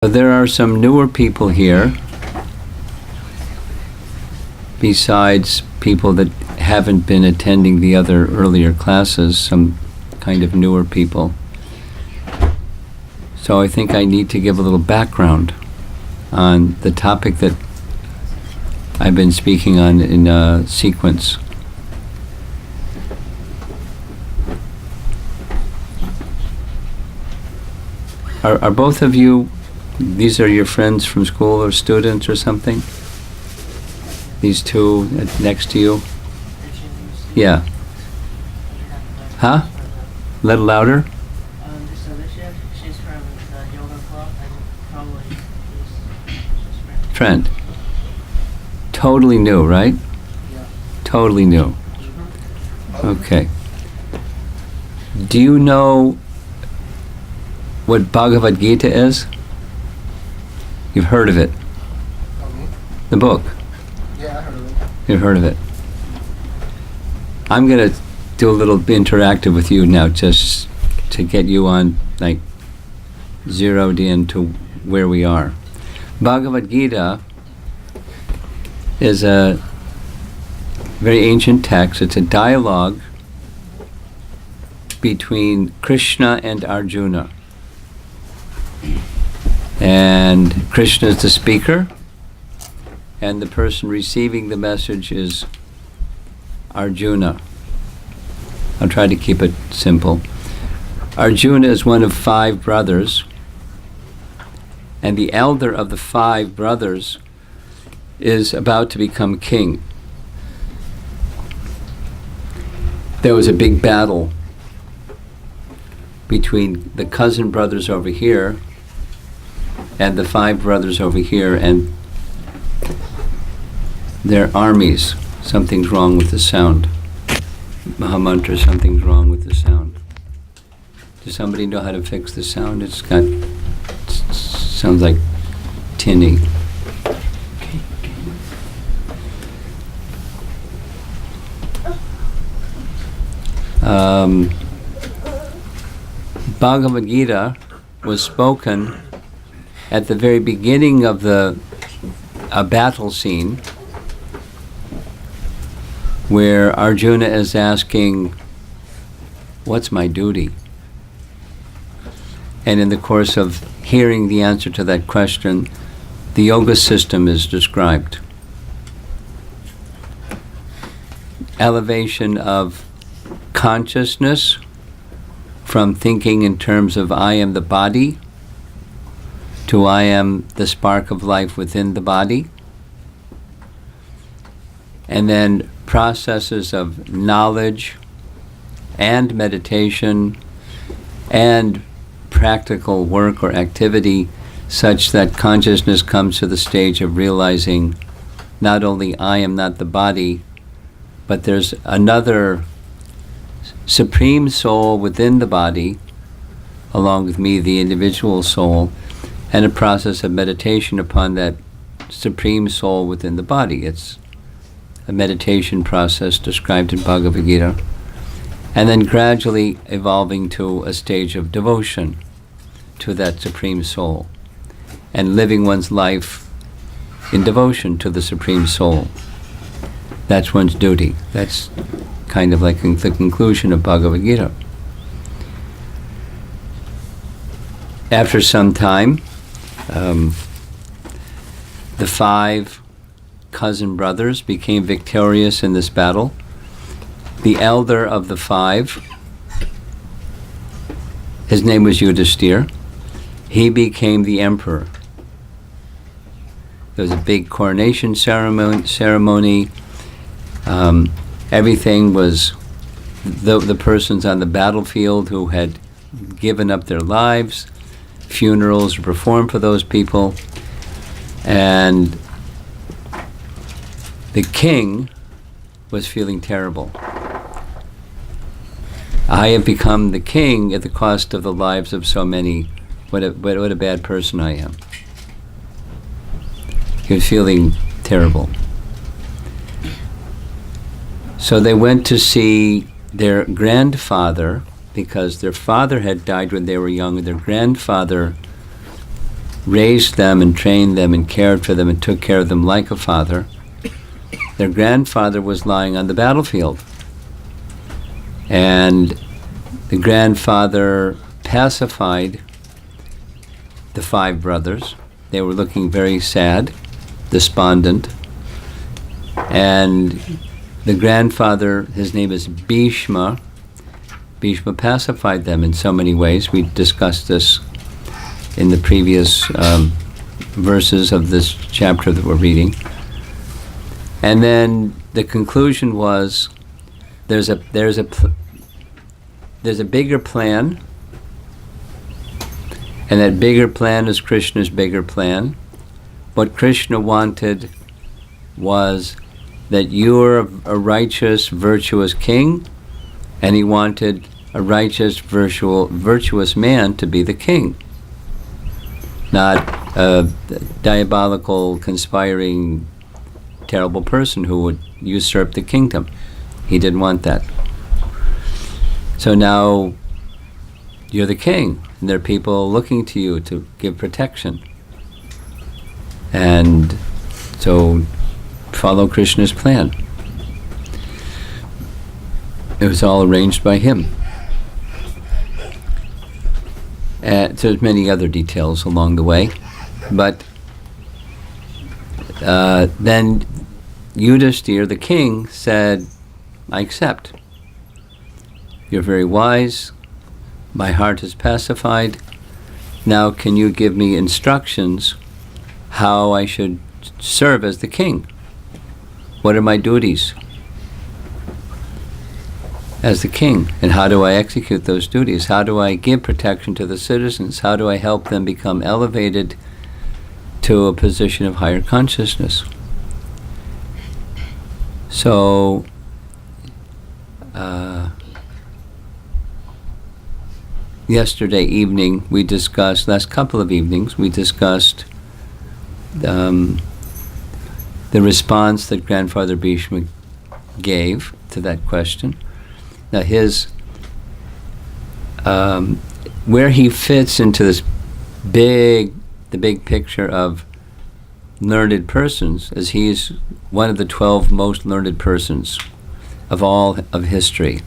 There are some newer people here, besides people that haven't been attending the other earlier classes, some kind of newer people. So I think I need to give a little background on the topic that I've been speaking on in sequence. Are both of you, these are your friends from school or students or something? These two next to you? Yeah. Huh? A little louder? This Alicia, she's from the yoga club and probably she's Friend. Totally new, right? Yeah. Totally new. Mm-hmm. Okay. Do you know what Bhagavad Gita is? You've heard of it. The book. Yeah, I heard of it. You've heard of it. I'm going to do a little interactive with you now, just to get you on, like, zeroed in to where we are. Bhagavad Gita is a very ancient text. It's a dialogue between Krishna and Arjuna. And Krishna is the speaker, and the person receiving the message is Arjuna. I'll try to keep it simple. Arjuna is one of 5 brothers, and the elder of the 5 brothers is about to become king. There was a big battle between the cousin brothers over here and the 5 brothers over here, and their armies. Something's wrong with the sound. Mahamantra, something's wrong with the sound. Does somebody know how to fix the sound? Sounds like tinny. Bhagavad Gita was spoken at the very beginning of a battle scene where Arjuna is asking, what's my duty? And in the course of hearing the answer to that question, the yoga system is described. Elevation of consciousness from thinking in terms of I am the body to I am the spark of life within the body. And then processes of knowledge and meditation and practical work or activity such that consciousness comes to the stage of realizing not only I am not the body, but there's another supreme soul within the body, along with me, the individual soul, and a process of meditation upon that supreme soul within the body. It's a meditation process described in Bhagavad Gita, and then gradually evolving to a stage of devotion to that supreme soul, and living one's life in devotion to the supreme soul. That's one's duty. That's kind of like the conclusion of Bhagavad Gita. After some time, the 5 cousin brothers became victorious in this battle. The elder of the 5, his name was Yudhishthira, he became the emperor. There was a big coronation ceremony. Everything was the persons on the battlefield who had given up their lives. Funerals were performed for those people, and the king was feeling terrible. I have become the king at the cost of the lives of so many. What a bad person I am. He was feeling terrible. So they went to see their grandfather, because their father had died when they were young, and their grandfather raised them and trained them and cared for them and took care of them like a father, their grandfather was lying on the battlefield. And the grandfather pacified the 5 brothers. They were looking very sad, despondent. And the grandfather, his name is Bhishma. Bhishma pacified them in so many ways. We discussed this in the previous verses of this chapter that we're reading. And then the conclusion was there's a bigger plan, and that bigger plan is Krishna's bigger plan. What Krishna wanted was that you're a righteous, virtuous king, and he wanted a righteous, virtuous man to be the king, not a diabolical, conspiring, terrible person who would usurp the kingdom. He didn't want that. So now you're the king, and there are people looking to you to give protection. And so follow Krishna's plan. It was all arranged by him. There's many other details along the way, but then Yudhishthira, the king, said, I accept. You're very wise. My heart is pacified. Now can you give me instructions how I should serve as the king? What are my duties as the king? And how do I execute those duties? How do I give protection to the citizens? How do I help them become elevated to a position of higher consciousness? So, yesterday evening we discussed, last couple of evenings, we discussed the response that Grandfather Bhishma gave to that question. Now where he fits into this the big picture of learned persons is he's one of the 12 most learned persons of all of history.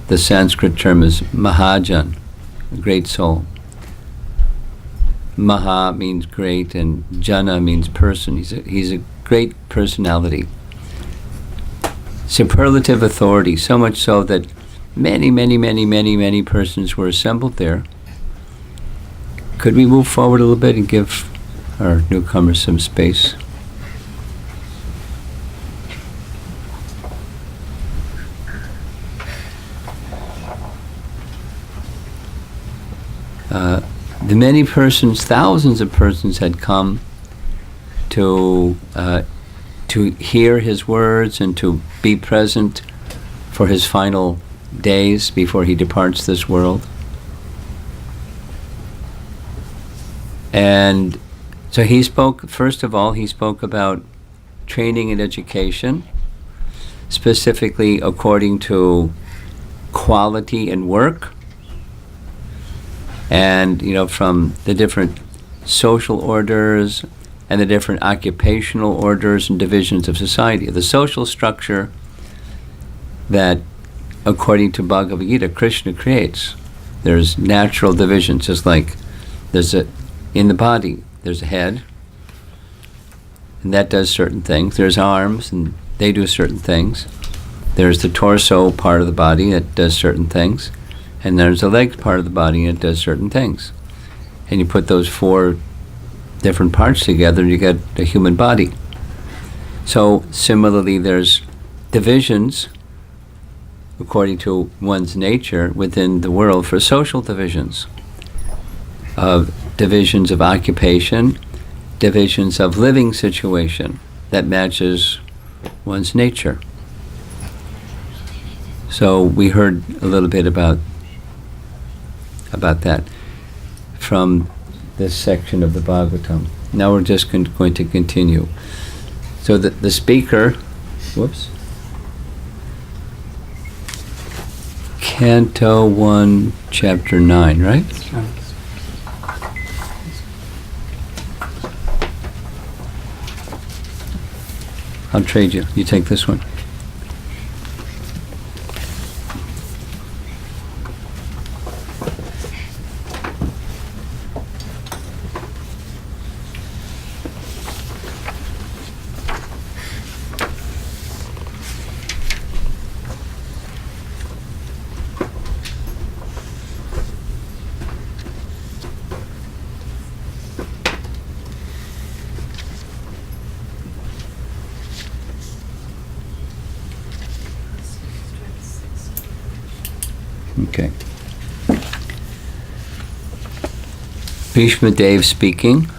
The Sanskrit term is Mahajan, a great soul. Maha means great, and Jana means person. He's a great personality. Superlative authority, so much so that many persons were assembled there. Could we move forward a little bit and give our newcomers some space? The many persons, thousands of persons had come to hear his words and to be present for his final days before he departs this world. And so he spoke, first of all, he spoke about training and education, specifically according to quality and work. And, from the different social orders and the different occupational orders and divisions of society. The social structure that, according to Bhagavad Gita, Krishna creates. There's natural divisions, just like in the body, there's a head, and that does certain things. There's arms, and they do certain things. There's the torso part of the body that does certain things. And there's the legs part of the body, and it does certain things. And you put those 4 different parts together, and you get a human body. So similarly, there's divisions, according to one's nature, within the world for social divisions. Divisions of occupation, divisions of living situation that matches one's nature. So we heard a little bit about that from this section of the Bhagavatam. Now we're just going to continue. So the speaker, Canto 1, Chapter 9, right? I'll trade you. You take this one. Okay. Bhishmadev speaking.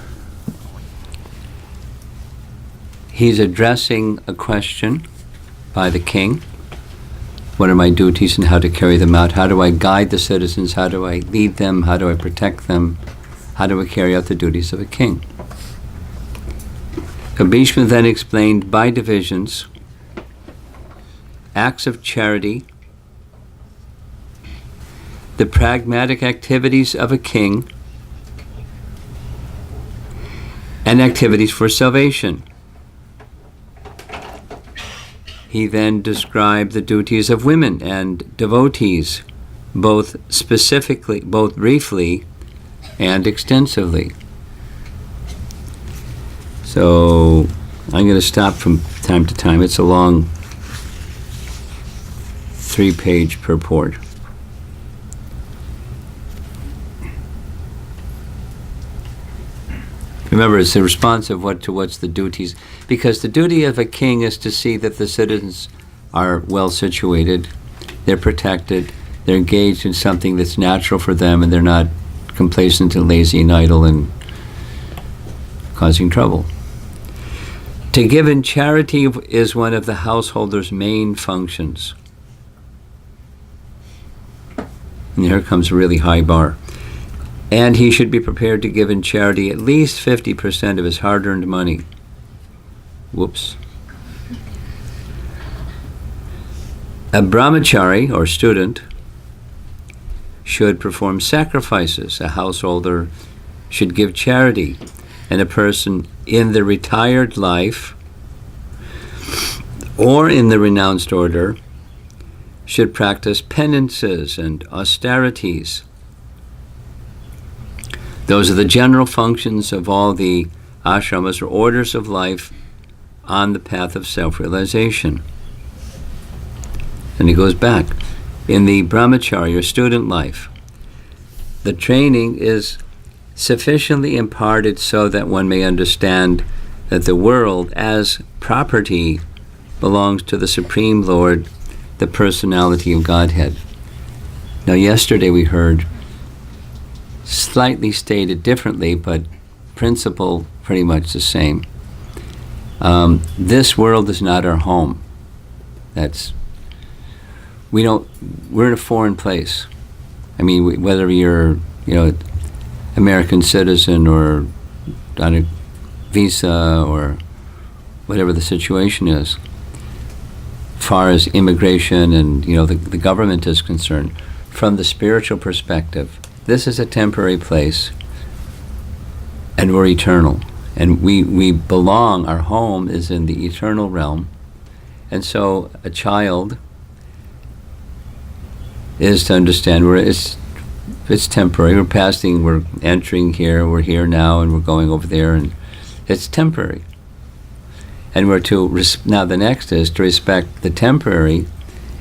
He's addressing a question by the king. What are my duties and how to carry them out? How do I guide the citizens? How do I lead them? How do I protect them? How do I carry out the duties of a king? So Bhishma then explained by divisions acts of charity, the pragmatic activities of a king, and activities for salvation. He then described the duties of women and devotees, both specifically, both briefly and extensively. So I'm going to stop from time to time. It's a long 3-page purport. Remember, it's the response of what's the duties, because the duty of a king is to see that the citizens are well situated, they're protected, they're engaged in something that's natural for them, and they're not complacent and lazy and idle and causing trouble. To give in charity is one of the householder's main functions. And here comes a really high bar. And he should be prepared to give in charity at least 50% of his hard-earned money. Whoops. A brahmachari, or student, should perform sacrifices. A householder should give charity. And a person in the retired life or in the renounced order should practice penances and austerities. Those are the general functions of all the ashramas or orders of life on the path of self-realization. And he goes back. In the brahmacharya or student life, the training is sufficiently imparted so that one may understand that the world as property belongs to the Supreme Lord, the personality of Godhead. Now, yesterday we heard, slightly stated differently, but principle pretty much the same. This world is not our home. We're in a foreign place. I mean, whether you're, American citizen or on a visa or whatever the situation is, as far as immigration and, the government is concerned, from the spiritual perspective, this is a temporary place, and we're eternal. And we belong, our home is in the eternal realm. And so a child is to understand it's temporary. We're passing, we're entering here, we're here now, and we're going over there, and it's temporary. And we're to, now the next is to respect the temporary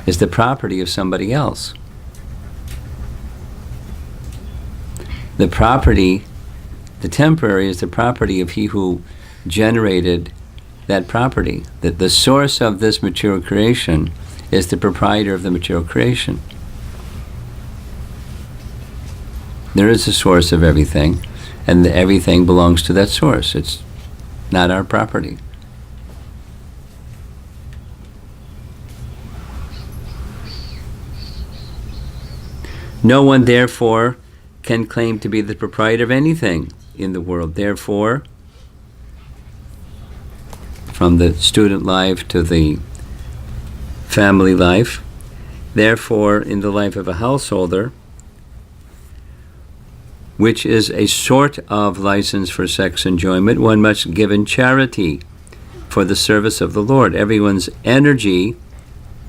is the property of somebody else. The temporary is the property of he who generated that property. That the source of this material creation is the proprietor of the material creation. There is a source of everything, and everything belongs to that source. It's not our property. No one, therefore, can claim to be the proprietor of anything in the world. Therefore, from the student life to the family life, therefore, in the life of a householder, which is a sort of license for sex enjoyment, one must give in charity for the service of the Lord. Everyone's energy,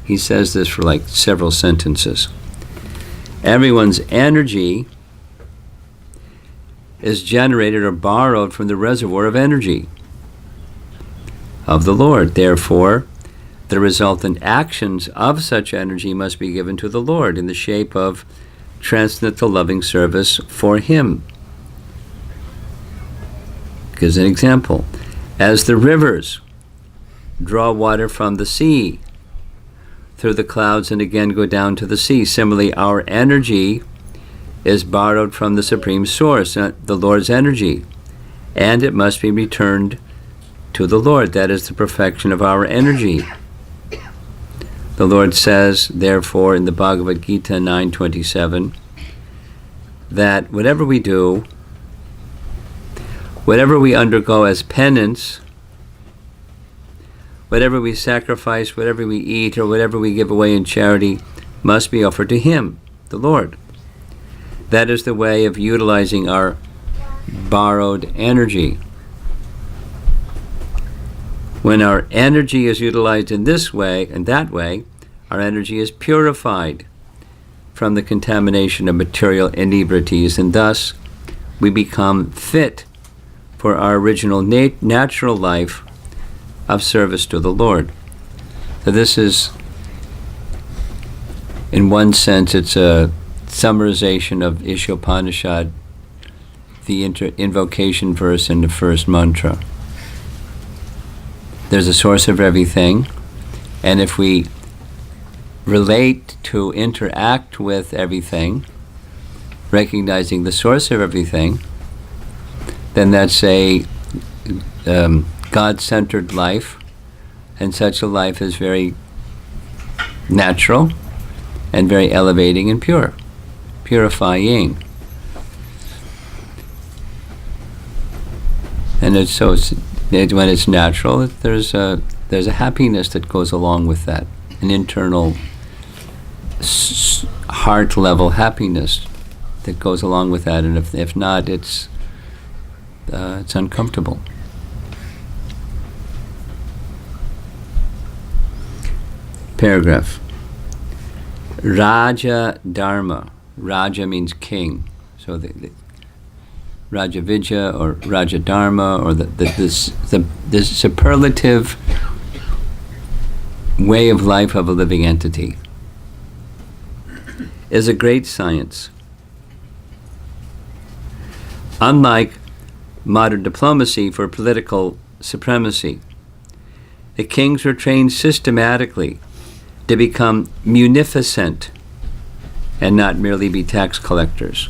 he says this for like several sentences. Everyone's energy is generated or borrowed from the reservoir of energy of the Lord. Therefore, the resultant actions of such energy must be given to the Lord in the shape of transcendental loving service for Him. Gives an example. As the rivers draw water from the sea through the clouds and again go down to the sea, similarly our energy is borrowed from the Supreme Source, the Lord's energy, and it must be returned to the Lord. That is the perfection of our energy. The Lord says, therefore, in the Bhagavad Gita 9:27, that whatever we do, whatever we undergo as penance, whatever we sacrifice, whatever we eat, or whatever we give away in charity, must be offered to Him, the Lord. That is the way of utilizing our borrowed energy. When our energy is utilized in this way and that way, our energy is purified from the contamination of material inebrities, and thus we become fit for our original natural life of service to the Lord. So this is, in one sense, it's a summarization of Ishopanishad, the invocation verse in the first mantra. There's a source of everything, and if we relate to interact with everything, recognizing the source of everything, then that's a God-centered life, and such a life is very natural and very elevating and pure, purifying. And when it's natural, there's a happiness that goes along with that, an internal heart level happiness that goes along with that, and if not, it's uncomfortable. Paragraph. Raja Dharma. Raja means king. So the Raja Vidya or Raja Dharma, or the superlative way of life of a living entity, is a great science. Unlike modern diplomacy for political supremacy, the kings were trained systematically to become munificent and not merely be tax collectors.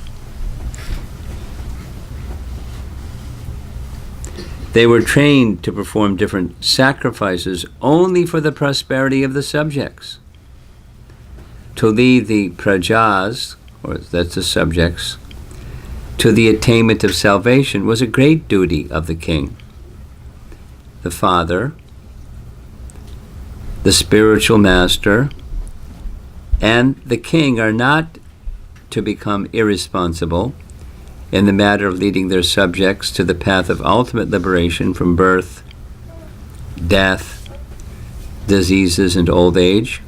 They were trained to perform different sacrifices only for the prosperity of the subjects. To lead the prajas, or that's the subjects, to the attainment of salvation was a great duty of the king. The father, the spiritual master, and the king are not to become irresponsible in the matter of leading their subjects to the path of ultimate liberation from birth, death, diseases, and old age.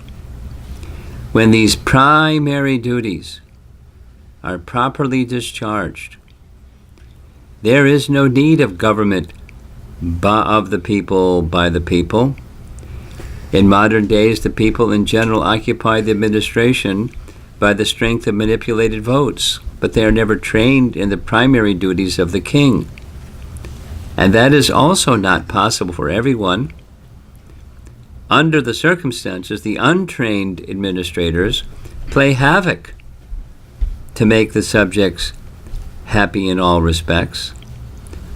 When these primary duties are properly discharged, there is no need of government of the people, by the people. In modern days, the people in general occupy the administration by the strength of manipulated votes, but they are never trained in the primary duties of the king. And that is also not possible for everyone. Under the circumstances, the untrained administrators play havoc to make the subjects happy in all respects.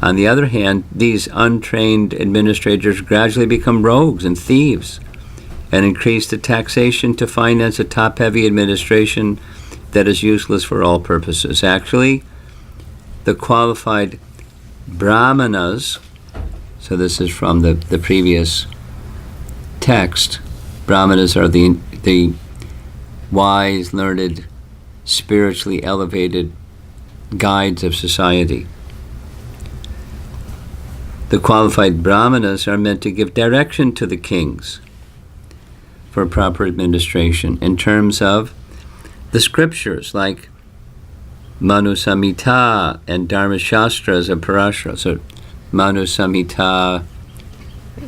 On the other hand, these untrained administrators gradually become rogues and thieves and increase the taxation to finance a top-heavy administration that is useless for all purposes. Actually, the qualified brahmanas, so this is from the previous text, brahmanas are the wise, learned, spiritually elevated guides of society. The qualified brahmanas are meant to give direction to the kings for proper administration in terms of the scriptures like Manu Samhita and Dharma Shastras of Parashara. So Manu Samhita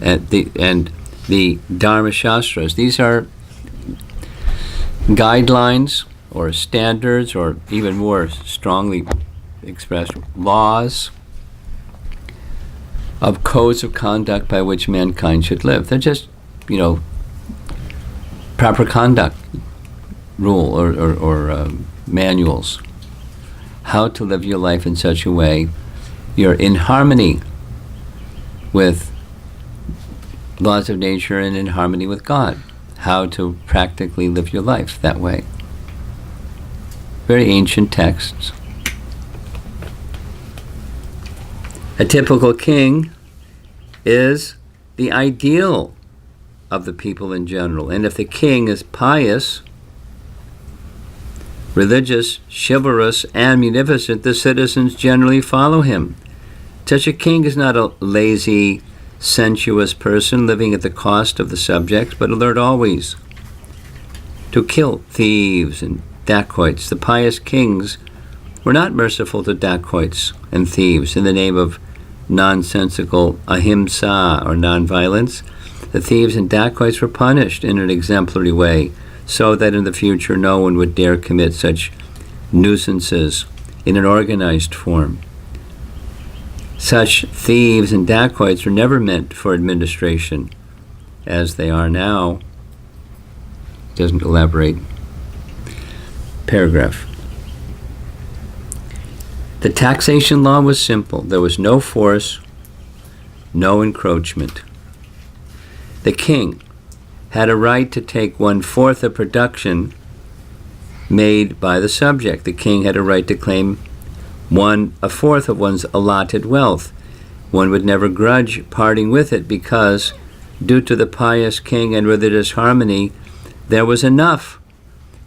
and the Dharma Shastras. These are guidelines or standards, or even more strongly expressed, laws of codes of conduct by which mankind should live. They're just, proper conduct rule or manuals. How to live your life in such a way you're in harmony with laws of nature and in harmony with God. How to practically live your life that way. Very ancient texts. A typical king is the ideal of the people in general. And if the king is pious, religious, chivalrous, and munificent, the citizens generally follow him. Such a king is not a lazy, sensuous person living at the cost of the subjects, but alert always to kill thieves and dacoits. The pious kings were not merciful to dacoits and thieves in the name of nonsensical ahimsa or nonviolence. The thieves and dacoits were punished in an exemplary way, so that in the future no one would dare commit such nuisances in an organized form. Such thieves and dacoits were never meant for administration, as they are now. Doesn't elaborate. Paragraph. The taxation law was simple. There was no force, no encroachment. The king had a right to take 1/4 of production made by the subject. The king had a right to claim 1/4 of one's allotted wealth. One would never grudge parting with it because, due to the pious king and religious harmony, there was enough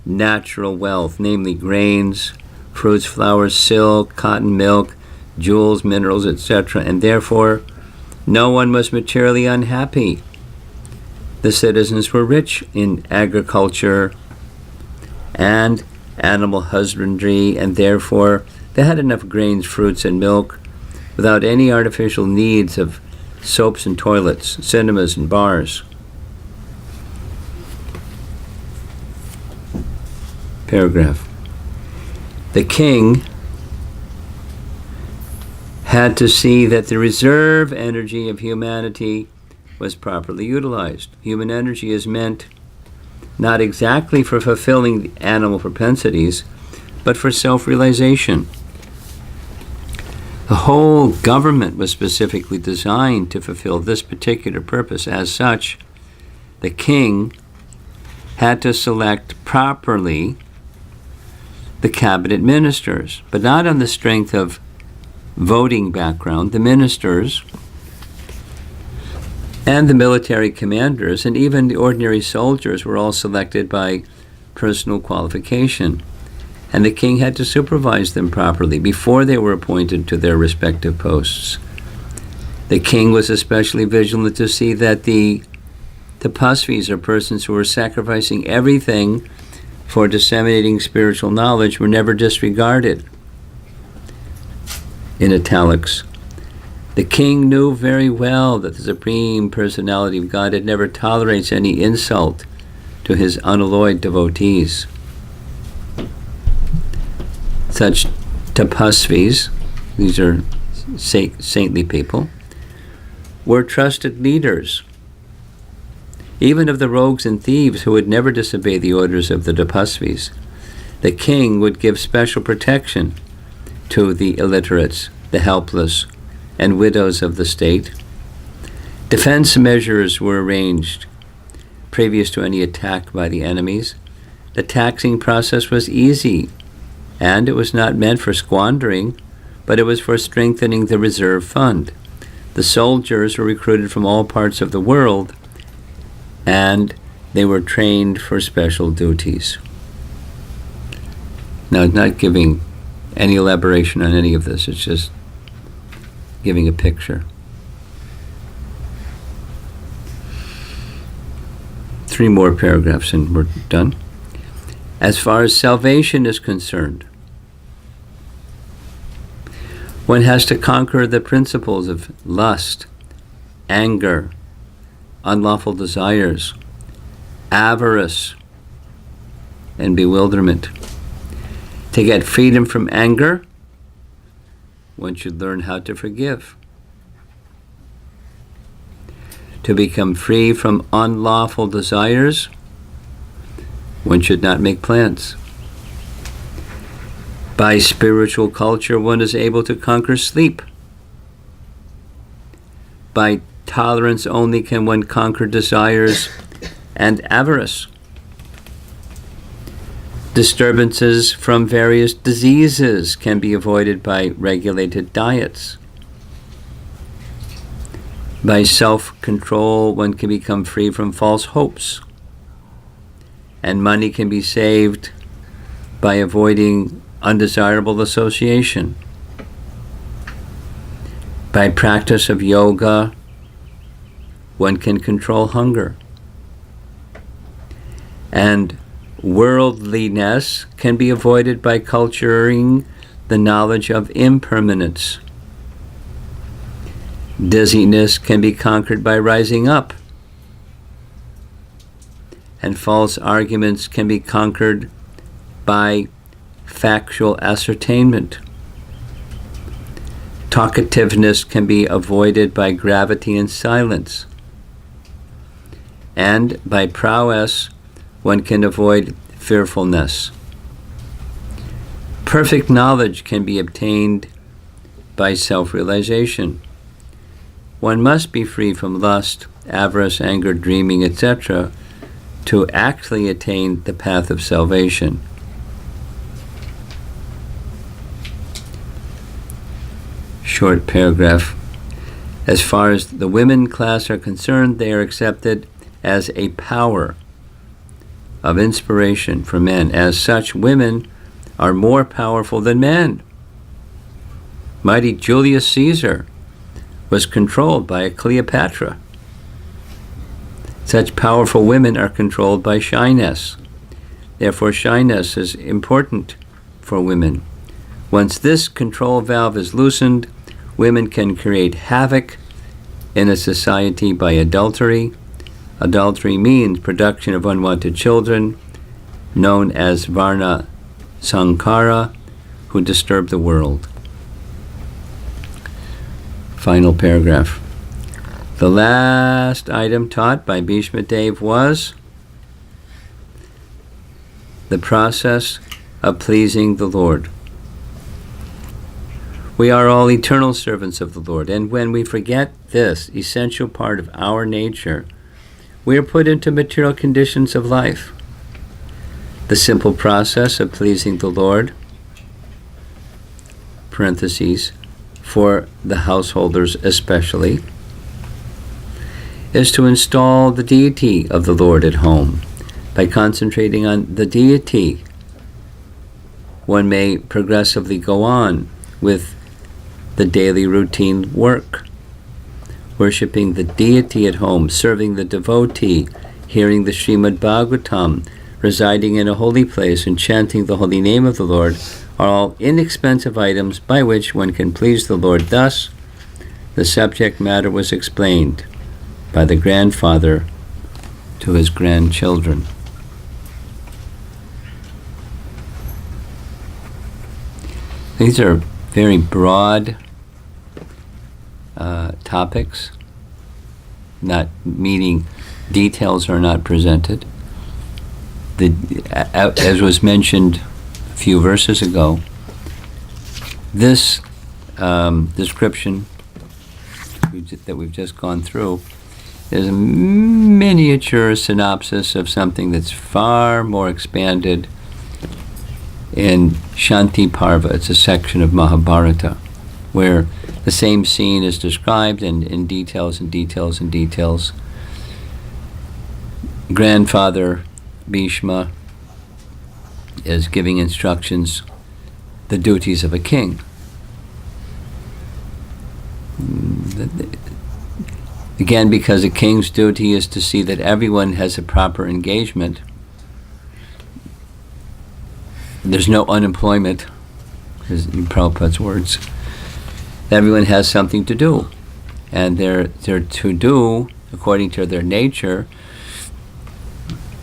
natural wealth, namely grains, fruits, flowers, silk, cotton, milk, jewels, minerals, etc., and therefore no one was materially unhappy. The citizens were rich in agriculture and animal husbandry, and therefore they had enough grains, fruits, and milk without any artificial needs of soaps and toilets, cinemas and bars. Paragraph. The king had to see that the reserve energy of humanity was properly utilized. Human energy is meant not exactly for fulfilling the animal propensities, but for self-realization. The whole government was specifically designed to fulfill this particular purpose. As such, the king had to select properly the cabinet ministers, but not on the strength of voting background. The ministers and the military commanders and even the ordinary soldiers were all selected by personal qualification, and the king had to supervise them properly before they were appointed to their respective posts. The king was especially vigilant to see that the tapasvis, or persons who were sacrificing everything for disseminating spiritual knowledge, were never disregarded. In italics, the king knew very well that the Supreme Personality of Godhead never tolerates any insult to his unalloyed devotees. Such tapasvis, these are saintly people, were trusted leaders, even of the rogues and thieves who would never disobey the orders of the tapasvis. The king would give special protection to the illiterates, the helpless, and widows of the state. Defense measures were arranged previous to any attack by the enemies. The taxing process was easy, and it was not meant for squandering, but it was for strengthening the reserve fund. The soldiers were recruited from all parts of the world, and they were trained for special duties. Now, it's not giving any elaboration on any of this, it's just giving a picture. 3 more paragraphs and we're done. As far as salvation is concerned, one has to conquer the principles of lust, anger, unlawful desires, avarice, and bewilderment. To get freedom from anger, one should learn how to forgive. To become free from unlawful desires, one should not make plans. By spiritual culture, one is able to conquer sleep. By tolerance only can one conquer desires and avarice. Disturbances from various diseases can be avoided by regulated diets. By self-control, one can become free from false hopes. And money can be saved by avoiding undesirable association. By practice of yoga, one can control hunger. And worldliness can be avoided by culturing the knowledge of impermanence. Dizziness can be conquered by rising up. And false arguments can be conquered by factual ascertainment. Talkativeness can be avoided by gravity and silence. And by prowess, one can avoid fearfulness. Perfect knowledge can be obtained by self-realization. One must be free from lust, avarice, anger, dreaming, etc., to actually attain the path of salvation. Short paragraph. As far as the women class are concerned, they are accepted as a power of inspiration for men. As such, women are more powerful than men. Mighty Julius Caesar was controlled by a Cleopatra. Such powerful women are controlled by shyness. Therefore, shyness is important for women. Once this control valve is loosened, women can create havoc in a society by adultery. Adultery means production of unwanted children, known as Varnasrama, who disturb the world. Final paragraph. The last item taught by Bhishmadev was the process of pleasing the Lord. We are all eternal servants of the Lord, and when we forget this essential part of our nature, we are put into material conditions of life. The simple process of pleasing the Lord, parentheses, for the householders especially, is to install the deity of the Lord at home. By concentrating on the deity, one may progressively go on with the daily routine work, worshipping the deity at home, serving the devotee, hearing the Srimad Bhagavatam, residing in a holy place, and chanting the holy name of the Lord are all inexpensive items by which one can please the Lord. Thus, the subject matter was explained by the grandfather to his grandchildren. These are very broad topics, not meaning details are not presented. As was mentioned a few verses ago, this description that we've just gone through is a miniature synopsis of something that's far more expanded in Shanti Parva. It's a section of Mahabharata where the same scene is described in details and details and details. Grandfather Bhishma is giving instructions, the duties of a king. Again, because a king's duty is to see that everyone has a proper engagement. There's no unemployment, in Prabhupada's words. Everyone has something to do. And they're to do according to their nature,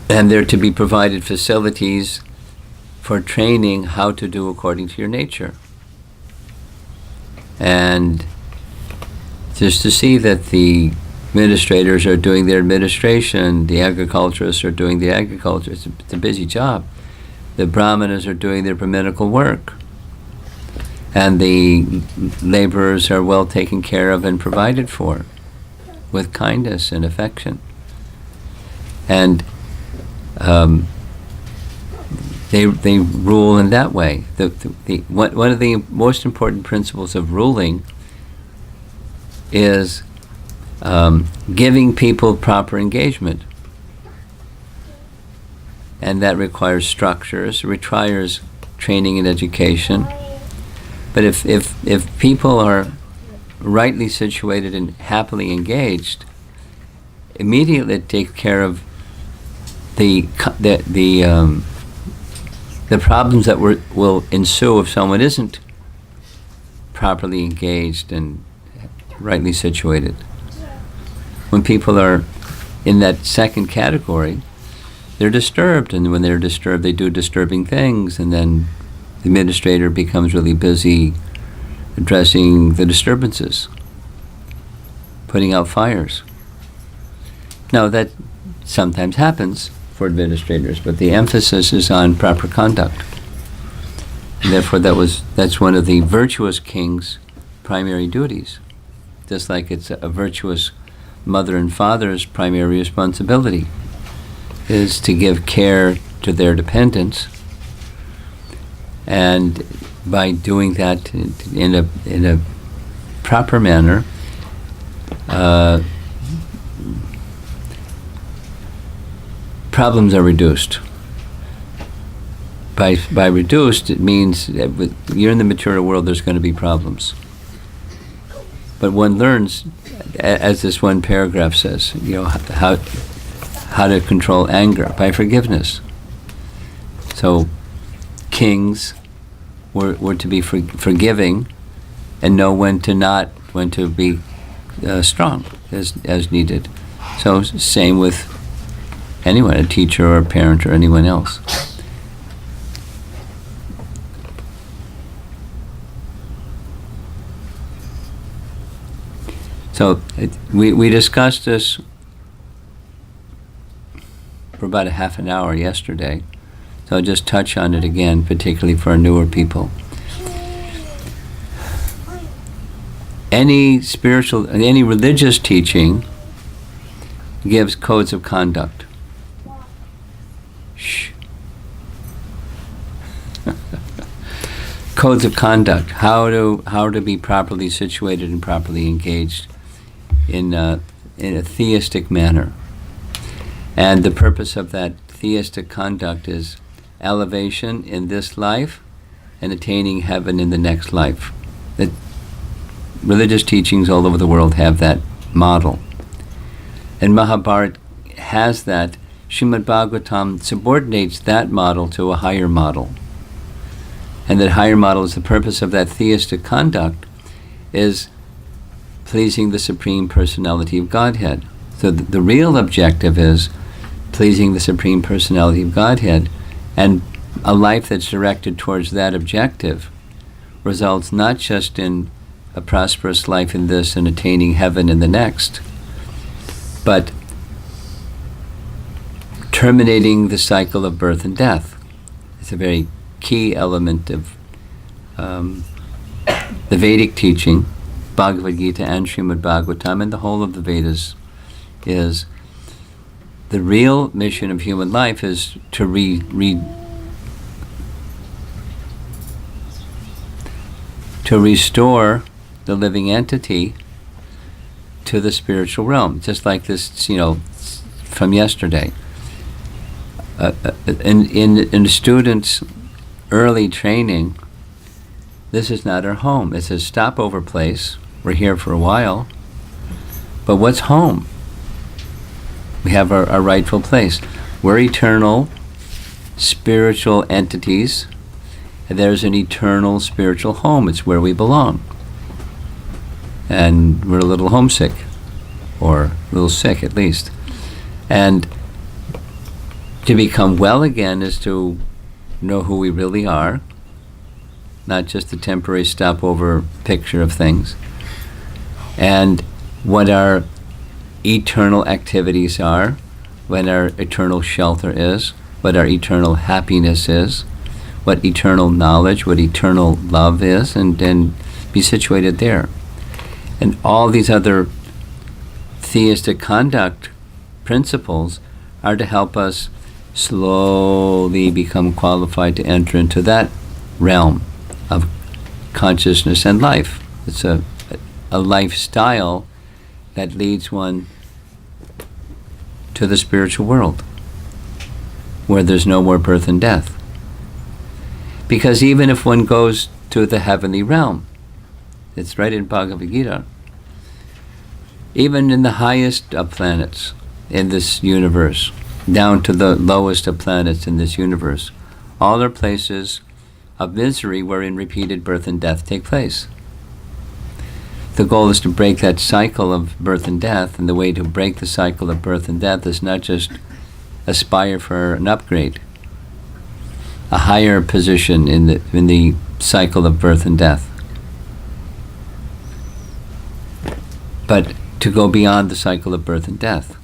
and they're to be provided facilities for training how to do according to your nature. And just to see that the administrators are doing their administration, the agriculturists are doing the agriculture. It's a busy job. The brahmanas are doing their brahminical work. And the laborers are well taken care of and provided for with kindness and affection. And they rule in that way. One of the most important principles of ruling is giving people proper engagement. And that requires structures, requires training and education. But if people are rightly situated and happily engaged, immediately it takes care of the problems that will ensue if someone isn't properly engaged and rightly situated. When people are in that second category, they're disturbed, and when they're disturbed, they do disturbing things, and then the administrator becomes really busy addressing the disturbances, putting out fires. Now, that sometimes happens for administrators, but the emphasis is on proper conduct. And therefore, that's one of the virtuous king's primary duties, just like it's a virtuous mother and father's primary responsibility is to give care to their dependents. And by doing that in a proper manner, problems are reduced. By reduced, it means that you're in the material world, there's going to be problems. But one learns, as this one paragraph says, how to control anger by forgiveness. So kings were to be forgiving and know when to be strong as needed. So same with anyone, a teacher or a parent or anyone else. So we discussed this for about a half an hour yesterday. So I'll just touch on it again, particularly for our newer people. Any religious teaching gives codes of conduct. Shh. Codes of conduct, how to be properly situated and properly engaged in a theistic manner. And the purpose of that theistic conduct is elevation in this life and attaining heaven in the next life. That religious teachings all over the world have that model. And Mahabharata has that. Srimad Bhagavatam subordinates that model to a higher model. And that higher model is the purpose of that theistic conduct is pleasing the Supreme Personality of Godhead. So the real objective is pleasing the Supreme Personality of Godhead, and a life that's directed towards that objective results not just in a prosperous life in this and attaining heaven in the next, but terminating the cycle of birth and death. It's a very key element of the Vedic teaching, Bhagavad Gita and Srimad Bhagavatam, and the whole of the Vedas is the real mission of human life is to restore the living entity to the spiritual realm, just like this, from yesterday. In the students' early training, this is not our home. It's a stopover place. We're here for a while, But what's home? We have our rightful place. We're eternal spiritual entities, and there's an eternal spiritual home. It's where we belong. And we're a little homesick, or a little sick at least. And to become well again is to know who we really are, not just a temporary stopover picture of things, and what our eternal activities are, what our eternal shelter is, what our eternal happiness is, what eternal knowledge, what eternal love is, and then be situated there. And all these other theistic conduct principles are to help us slowly become qualified to enter into that realm of consciousness and life. It's a lifestyle that leads one to the spiritual world, where there's no more birth and death. Because even if one goes to the heavenly realm, it's right in Bhagavad Gita, even in the highest of planets in this universe, down to the lowest of planets in this universe, all are places of misery wherein repeated birth and death take place. The goal is to break that cycle of birth and death, and the way to break the cycle of birth and death is not just aspire for an upgrade, a higher position in the cycle of birth and death, but to go beyond the cycle of birth and death.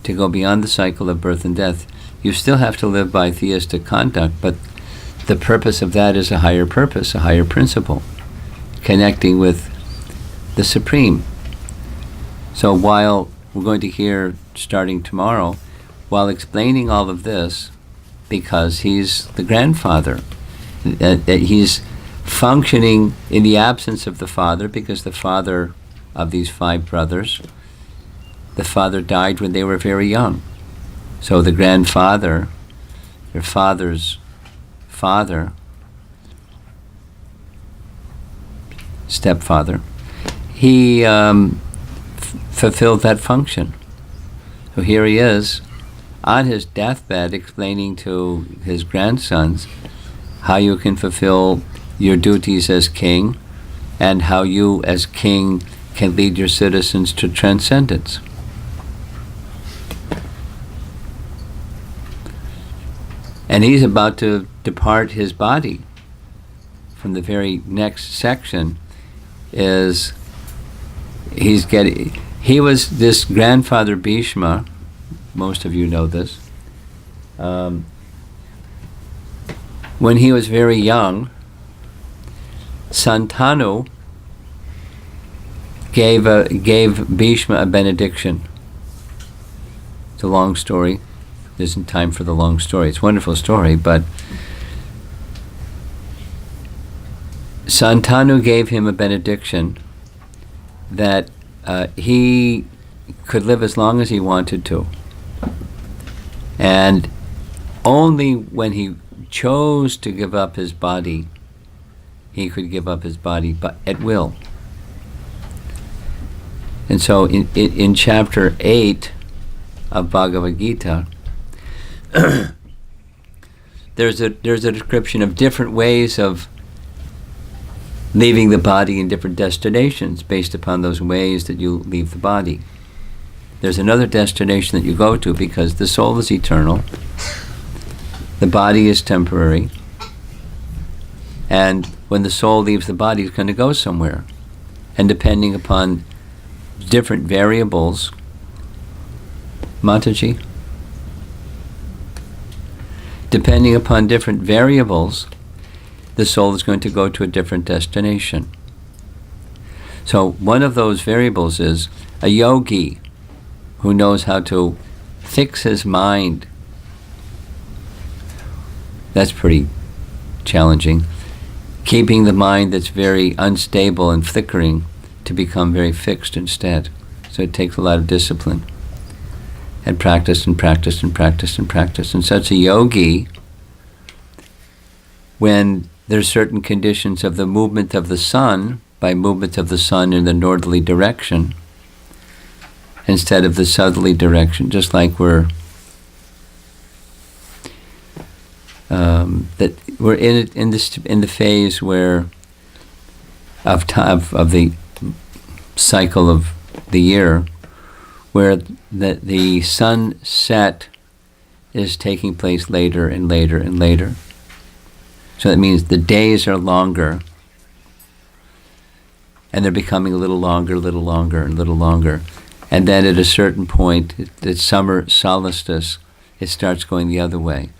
To go beyond the cycle of birth and death, you still have to live by theistic conduct, but the purpose of that is a higher purpose, a higher principle, connecting with the Supreme. So while we're going to hear, starting tomorrow, while explaining all of this, because he's the grandfather, he's functioning in the absence of the father, because the father of these 5 brothers, the father died when they were very young. So the grandfather, their father's father, stepfather, he fulfilled that function. So here he is on his deathbed explaining to his grandsons how you can fulfill your duties as king, and how you as king can lead your citizens to transcendence. And he's about to depart his body. From the very next section is he was this grandfather Bhishma, most of you know this, when he was very young, Santanu gave Bhishma a benediction. It's a long story. There isn't time for the long story. It's a wonderful story, but Santanu gave him a benediction that he could live as long as he wanted to. And only when he chose to give up his body, he could give up his body, but at will. And so in chapter 8 of Bhagavad Gita, there's a description of different ways of leaving the body in different destinations based upon those ways that you leave the body. There's another destination that you go to because the soul is eternal, the body is temporary, and when the soul leaves the body, it's going to go somewhere. And depending upon different variables, Mataji, depending upon different variables, the soul is going to go to a different destination. So one of those variables is a yogi who knows how to fix his mind. That's pretty challenging. Keeping the mind that's very unstable and flickering to become very fixed instead. So it takes a lot of discipline and practice and practice and practice and practice. And such a yogi, when there's certain conditions of the movement of the sun, by movement of the sun in the northerly direction, instead of the southerly direction, just like we're that we're in the phase where of the cycle of the year, where the sunset is taking place later and later and later. So that means the days are longer, and they're becoming a little longer, and a little longer. And then at a certain point, at summer solstice, it starts going the other way.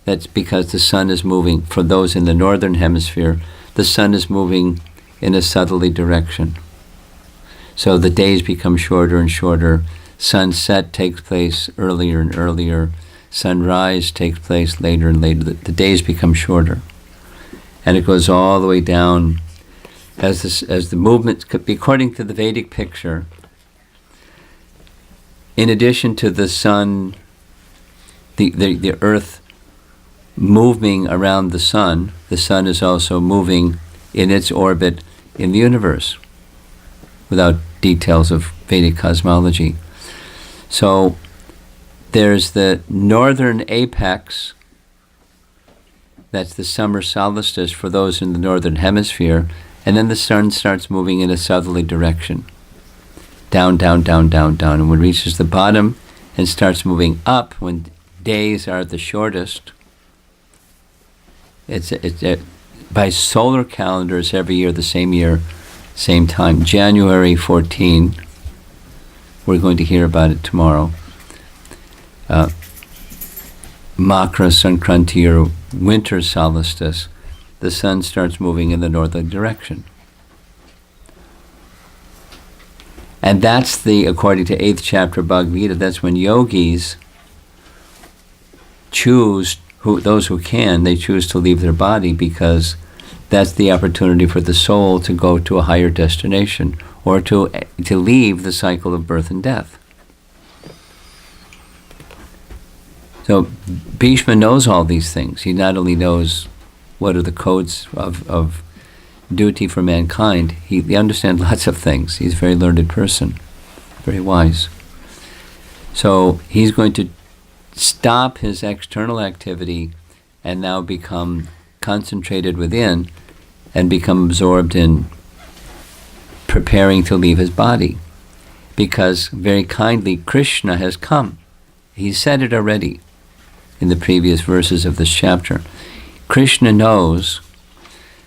That's because the sun is moving, for those in the northern hemisphere, the sun is moving in a southerly direction. So the days become shorter and shorter. Sunset takes place earlier and earlier. Sunrise takes place later and later. The days become shorter. And it goes all the way down as the movement, according to the Vedic picture, in addition to the sun, the earth moving around the sun is also moving in its orbit in the universe, without details of Vedic cosmology. So there's the northern apex, that's the summer solstice for those in the northern hemisphere, and then the sun starts moving in a southerly direction. Down, down, down, down, down. And when it reaches the bottom and starts moving up, when days are the shortest, it's by solar calendars every year, the same year, same time. January 14, we're going to hear about it tomorrow. Makra Sankranti, or winter solstice, the sun starts moving in the northern direction. And that's according to 8th chapter Bhagavad Gita, that's when yogis choose, those who can, they choose to leave their body, because that's the opportunity for the soul to go to a higher destination, or to leave the cycle of birth and death. So Bhishma knows all these things. He not only knows what are the codes of duty for mankind, he understands lots of things. He's a very learned person, very wise. So he's going to stop his external activity and now become concentrated within and become absorbed in preparing to leave his body. Because very kindly Krishna has come. He said it already in the previous verses of this chapter. Krishna knows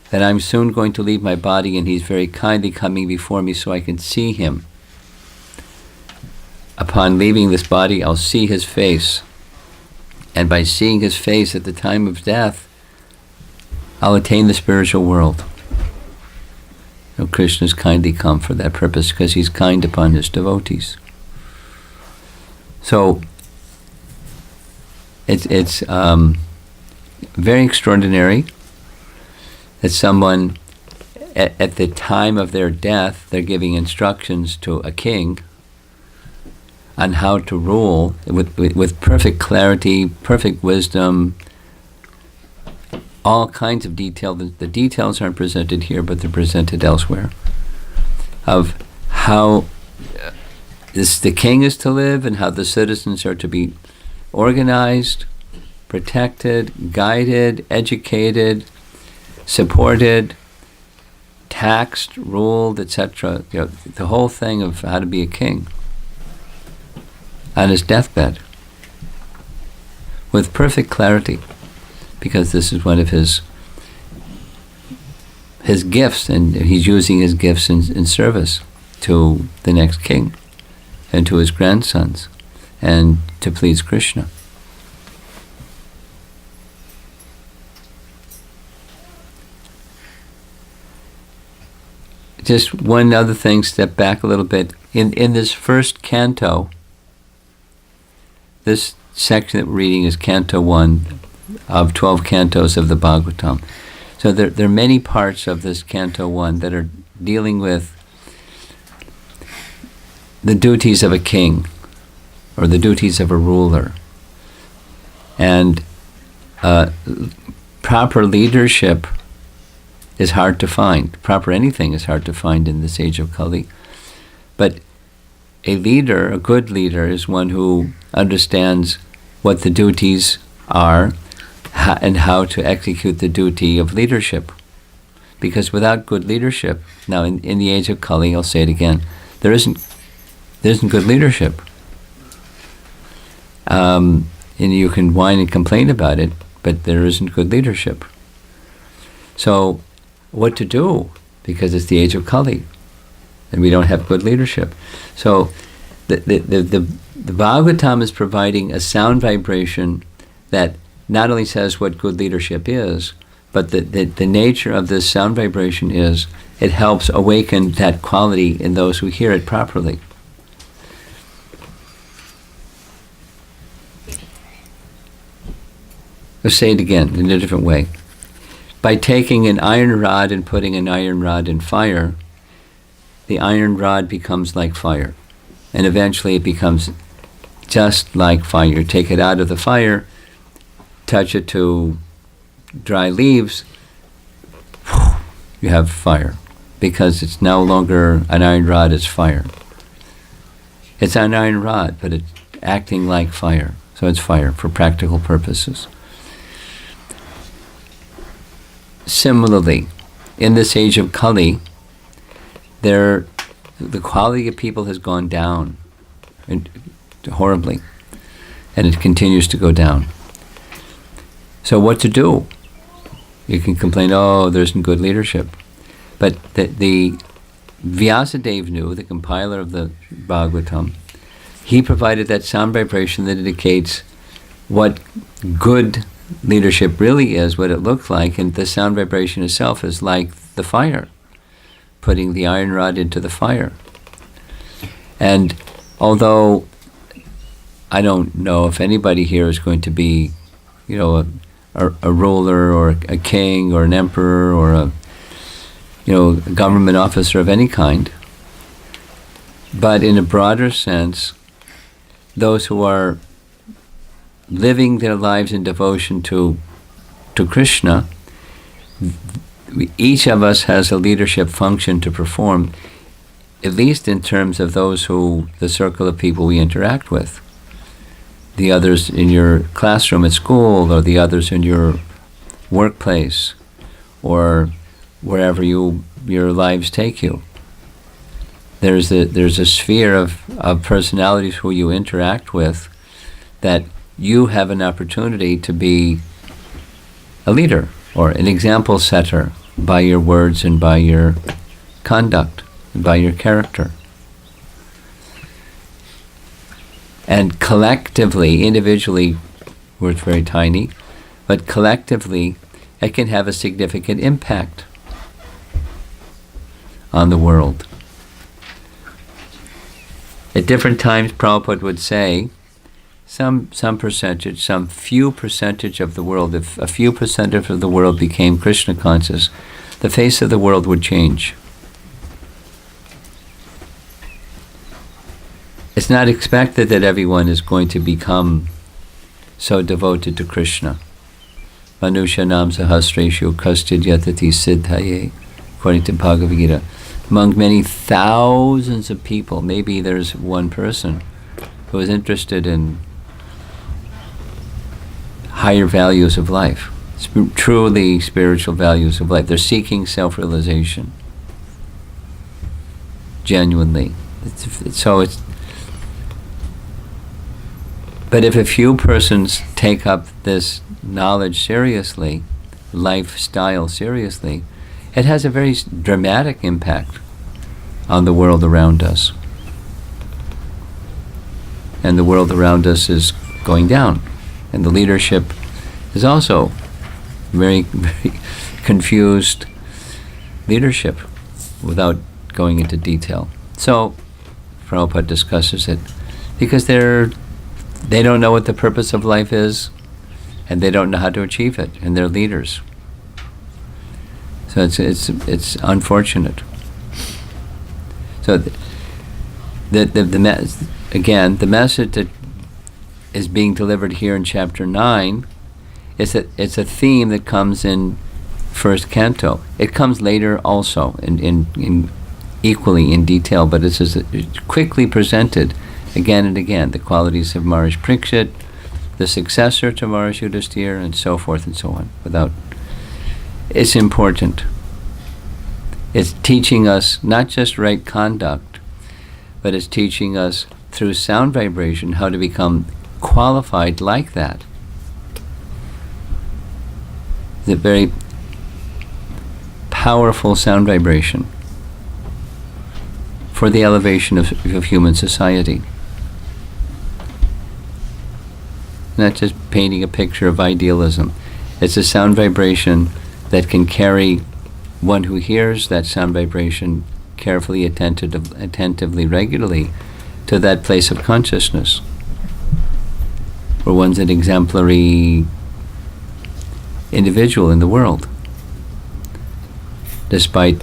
that I'm soon going to leave my body, and he's very kindly coming before me so I can see him. Upon leaving this body, I'll see his face. And by seeing his face at the time of death, I'll attain the spiritual world. So Krishna's kindly come for that purpose, because he's kind upon his devotees. So it's very extraordinary that someone, at the time of their death, they're giving instructions to a king on how to rule with perfect clarity, perfect wisdom, all kinds of detail. The details aren't presented here, but they're presented elsewhere, of how the king is to live and how the citizens are to be organized, protected, guided, educated, supported, taxed, ruled, etc. The whole thing of how to be a king on his deathbed with perfect clarity, because this is one of his gifts, and he's using his gifts in service to the next king and to his grandsons and to please Krishna. Just one other thing, step back a little bit. In this first canto, this section that we're reading is Canto 1 of 12 cantos of the Bhagavatam. So there are many parts of this Canto 1 that are dealing with the duties of a king or the duties of a ruler. And proper leadership is hard to find. Proper anything is hard to find in this age of Kali. But a leader, a good leader, is one who understands what the duties are and how to execute the duty of leadership. Because without good leadership, now in the age of Kali, I'll say it again, there isn't good leadership. And you can whine and complain about it, but there isn't good leadership. So what to do? Because it's the age of Kali, and we don't have good leadership. So the Bhagavatam is providing a sound vibration that not only says what good leadership is, but the nature of this sound vibration is it helps awaken that quality in those who hear it properly. Let's say it again in a different way. By taking an iron rod and putting an iron rod in fire, the iron rod becomes like fire. And eventually it becomes just like fire. Take it out of the fire, touch it to dry leaves, you have fire. Because it's no longer an iron rod, it's fire. It's an iron rod, but it's acting like fire. So it's fire for practical purposes. Similarly, in this age of Kali, the quality of people has gone down horribly, and it continues to go down. So what to do? You can complain, oh, there isn't good leadership. But the Vyasadeva knew, the compiler of the Bhagavatam, he provided that sound vibration that indicates what good leadership really is, what it looks like, and the sound vibration itself is like the fire, putting the iron rod into the fire. And although I don't know if anybody here is going to be, a ruler or a king or an emperor or a government officer of any kind, but in a broader sense, those who are living their lives in devotion to Krishna, each of us has a leadership function to perform, at least in terms of the circle of people we interact with. The others in your classroom at school, or the others in your workplace, or wherever your lives take you. There's a sphere of personalities who you interact with that you have an opportunity to be a leader or an example setter by your words and by your conduct and by your character. And collectively, individually, we're very tiny, but collectively, it can have a significant impact on the world. At different times, Prabhupada would say, some percentage, some few percentage of the world, if a few percentage of the world became Krishna conscious, the face of the world would change. It's not expected that everyone is going to become so devoted to Krishna. Manusha nam sahasreshu kastid yatati siddhaye, according to Bhagavad Gita. Among many thousands of people, maybe there's one person who is interested in higher values of life, truly spiritual values of life. They're seeking self-realization, genuinely. But if a few persons take up this knowledge seriously, lifestyle seriously, it has a very dramatic impact on the world around us. And the world around us is going down. And the leadership is also very, very confused leadership without going into detail. So, Prabhupada discusses it because they don't know what the purpose of life is, and they don't know how to achieve it, and they're leaders. So it's unfortunate. So the message that is being delivered here in chapter 9 is that it's a theme that comes in first canto. It comes later also in equally in detail, but it's just quickly presented again and again, the qualities of Maharaj Parikshit, the successor to Maharaj Yudhisthira, and so forth and so on. It's important. It's teaching us not just right conduct, but it's teaching us through sound vibration how to become qualified like that. The very powerful sound vibration for the elevation of human society. Not just painting a picture of idealism. It's a sound vibration that can carry one who hears that sound vibration carefully, attentively, regularly to that place of consciousness where one's an exemplary individual in the world, despite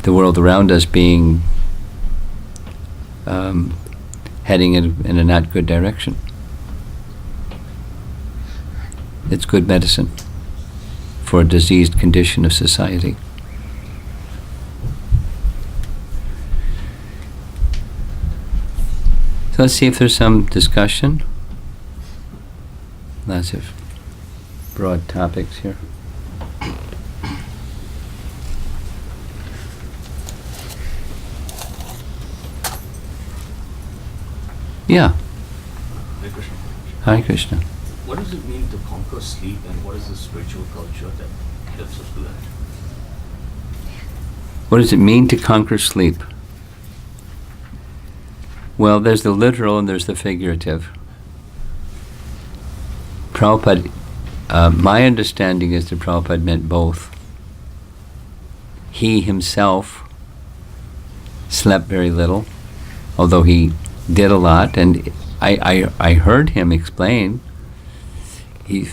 the world around us being heading in a not good direction. It's good medicine for a diseased condition of society. So let's see if there's some discussion. Lots of broad topics here. Yeah. Hare Krishna. Hare Krishna. What does it mean to conquer sleep, and what is the spiritual culture that helps us do that? What does it mean to conquer sleep? Well, there's the literal and there's the figurative. Prabhupada, my understanding is that Prabhupada meant both. He himself slept very little, although he did a lot, and I heard him explain. He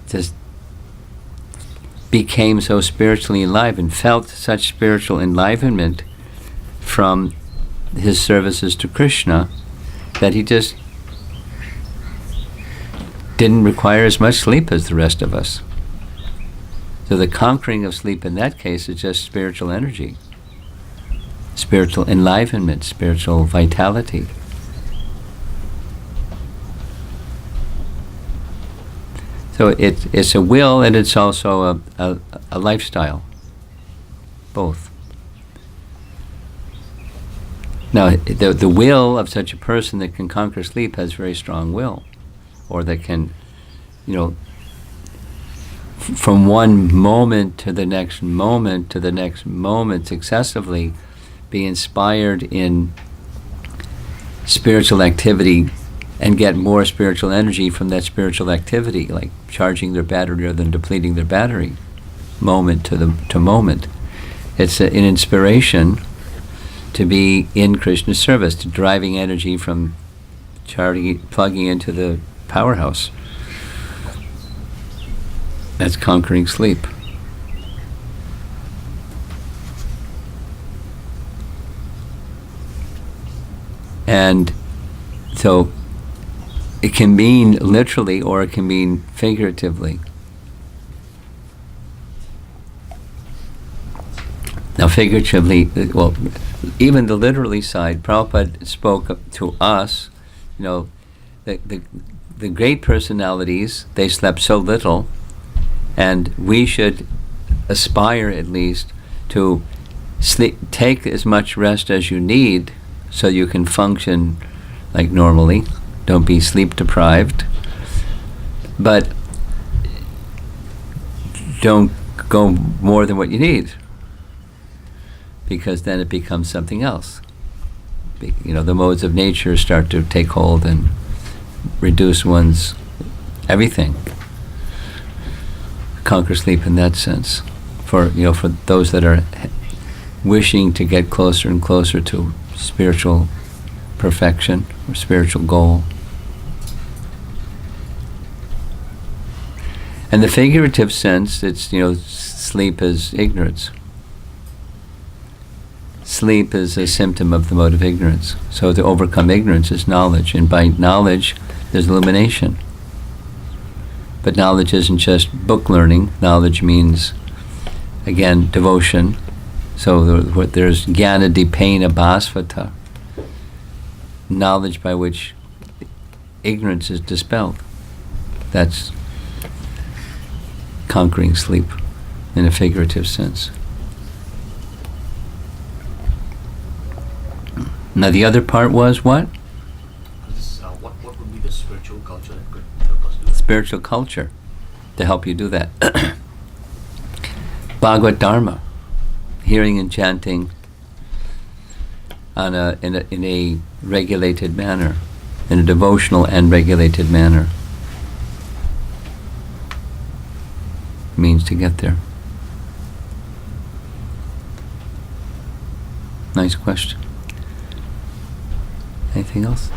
just became so spiritually alive and felt such spiritual enlivenment from his services to Krishna that he just didn't require as much sleep as the rest of us. So the conquering of sleep in that case is just spiritual energy, spiritual enlivenment, spiritual vitality. So it's a will and it's also a lifestyle, both. Now, the will of such a person that can conquer sleep has very strong will, or that can, from one moment to the next moment to the next moment successively be inspired in spiritual activity and get more spiritual energy from that spiritual activity, like charging their battery rather than depleting their battery, moment to moment. It's an inspiration to be in Krishna's service, to driving energy from plugging into the powerhouse. That's conquering sleep. And so it can mean literally or it can mean figuratively. Now figuratively, well, even the literally side, Prabhupada spoke to us, the great personalities, they slept so little, and we should aspire at least to take as much rest as you need so you can function like normally. Don't be sleep deprived, but don't go more than what you need, because then it becomes something else. The modes of nature start to take hold and reduce one's everything. Conquer sleep in that sense, for those that are wishing to get closer and closer to spiritual perfection or spiritual goal. And the figurative sense, it's sleep is ignorance. Sleep is a symptom of the mode of ignorance. So to overcome ignorance is knowledge, and by knowledge there's illumination. But knowledge isn't just book learning. Knowledge means, again, devotion, So there's jnana dipena bhasvata, knowledge by which ignorance is dispelled. That's conquering sleep in a figurative sense. Now the other part was what? What would be the spiritual culture that could help us do that? Spiritual culture to help you do that. Bhagavad Dharma, hearing and chanting in a regulated manner, in a devotional and regulated manner, means to get there. Nice question. Anything else?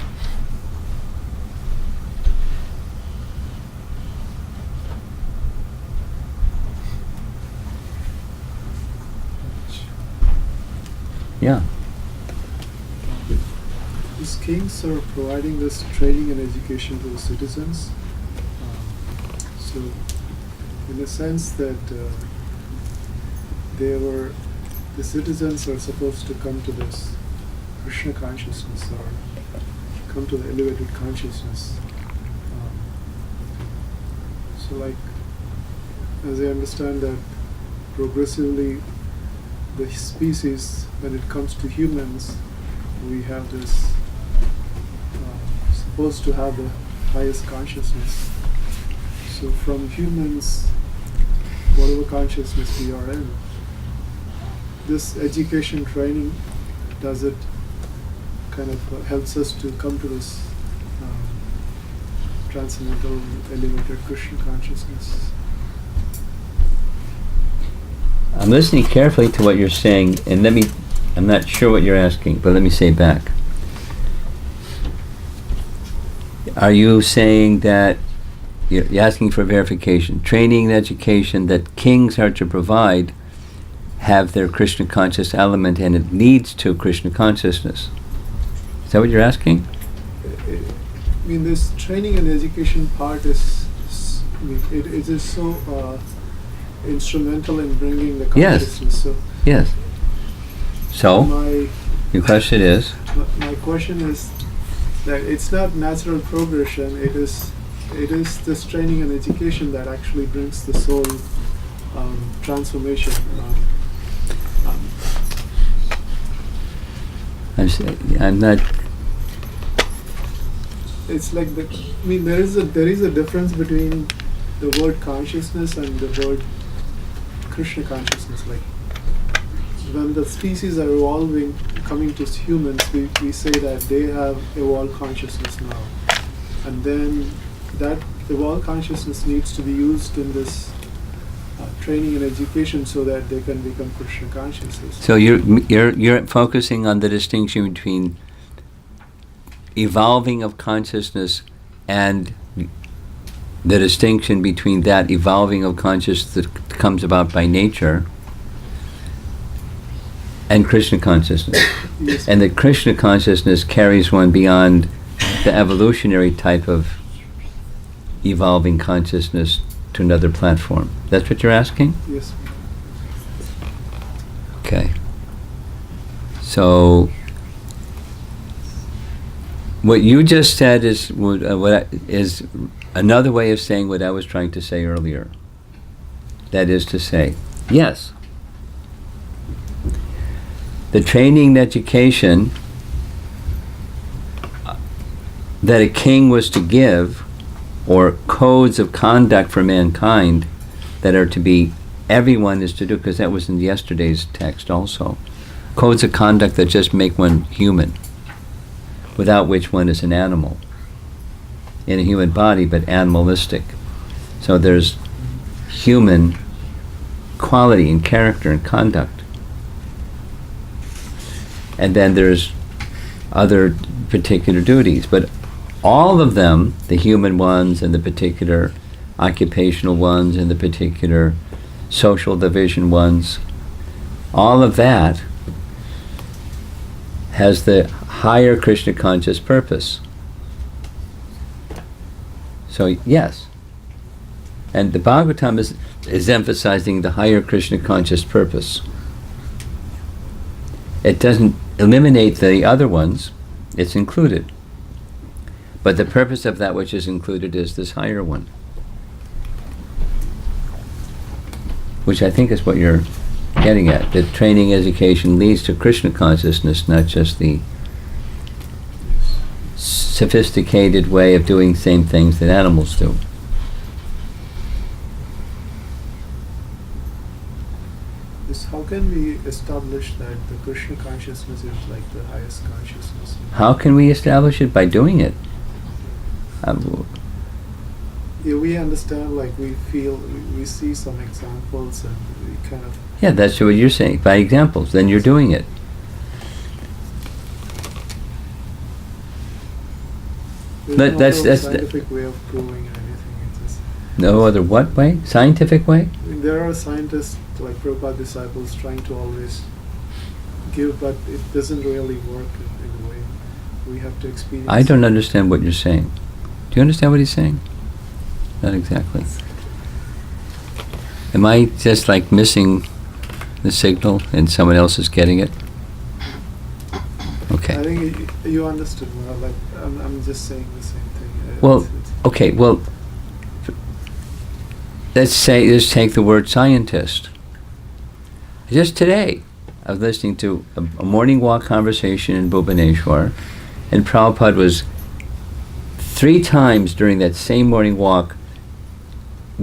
Yeah. These kings are providing this training and education to the citizens. So, in a sense that the citizens are supposed to come to this Krishna consciousness or come to the elevated consciousness. So, like, as I understand that progressively the species, when it comes to humans, we have this supposed to have the highest consciousness. So from humans, whatever consciousness we are in, this education training, does it kind of helps us to come to this transcendental, elevated Krishna consciousness? I'm listening carefully to what you're saying, and I'm not sure what you're asking, but let me say back. Are you saying that you're asking for verification? Training and education that kings are to provide have their Krishna conscious element, and it leads to Krishna consciousness. Is that what you're asking? I mean, this training and education part is, it is so instrumental in bringing the consciousness. So Yes. So, your question is? my question is that it's not natural progression. It is this training and education that actually brings the soul transformation. I'm not. It's like there is a difference between the word consciousness and the word Krishna consciousness. Like when the species are evolving, coming to humans, we say that they have evolved consciousness now, and then that evolved consciousness needs to be used in this training and education so that they can become Krishna consciousness. So you're focusing on the distinction between evolving of consciousness and the distinction between that evolving of consciousness that comes about by nature and Krishna consciousness. Yes. And that Krishna consciousness carries one beyond the evolutionary type of evolving consciousness to another platform. That's what you're asking? Yes. Okay. So what you just said is is another way of saying what I was trying to say earlier. That is to say, yes, the training and education that a king was to give, or codes of conduct for mankind that are to be, everyone is to do, because that was in yesterday's text also. Codes of conduct that just make one human, without which one is an animal. In a human body, but animalistic. So there's human quality and character and conduct. And then there's other particular duties. But all of them, the human ones and the particular occupational ones and the particular social division ones, all of that has the higher Krishna conscious purpose. So yes. And the Bhagavatam is emphasizing the higher Krishna conscious purpose. It doesn't eliminate the other ones, it's included. But the purpose of that which is included is this higher one. Which I think is what you're getting at. That training education leads to Krishna consciousness, not just the sophisticated way of doing same things that animals do. How can we establish that the Krishna consciousness is like the highest consciousness? How can we establish it? By doing it. Yeah, we understand, like we feel, we see some examples and we kind of... Yeah, that's what you're saying. By examples, then you're doing it. There's that's no scientific way of proving anything. It's just, No other what way? Scientific way? there are scientists like Prabhupada disciples trying to always give, but it doesn't really work in a way. We have to experience. I don't understand what you're saying. Do you understand what he's saying? Not exactly. Am I just like missing the signal and someone else is getting it? Okay. I think you understood more. Like I'm just saying the same thing. Well, okay, well, let's take the word scientist. Just today, I was listening to a morning walk conversation in Bhubaneswar, and Prabhupada was 3 times during that same morning walk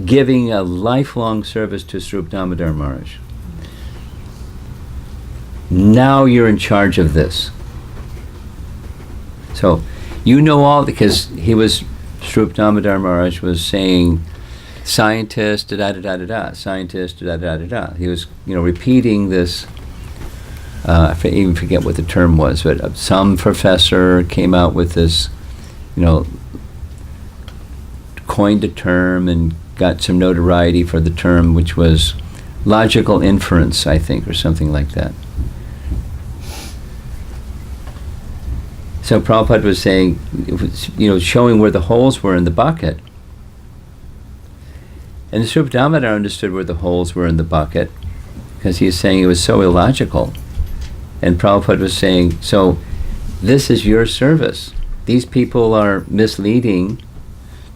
giving a lifelong service to Srup Damodar Maharaj. Now you're in charge of this. So, you know all, because Srup Damodar Maharaj was saying, scientist, da-da-da-da-da, scientist, da-da-da-da-da. He was, repeating this, I even forget what the term was, but some professor came out with this, coined a term and got some notoriety for the term, which was logical inference, I think, or something like that. So Prabhupada was saying, showing where the holes were in the bucket. And Srup Damodar understood where the holes were in the bucket, because he was saying it was so illogical. And Prabhupada was saying, so this is your service. These people are misleading.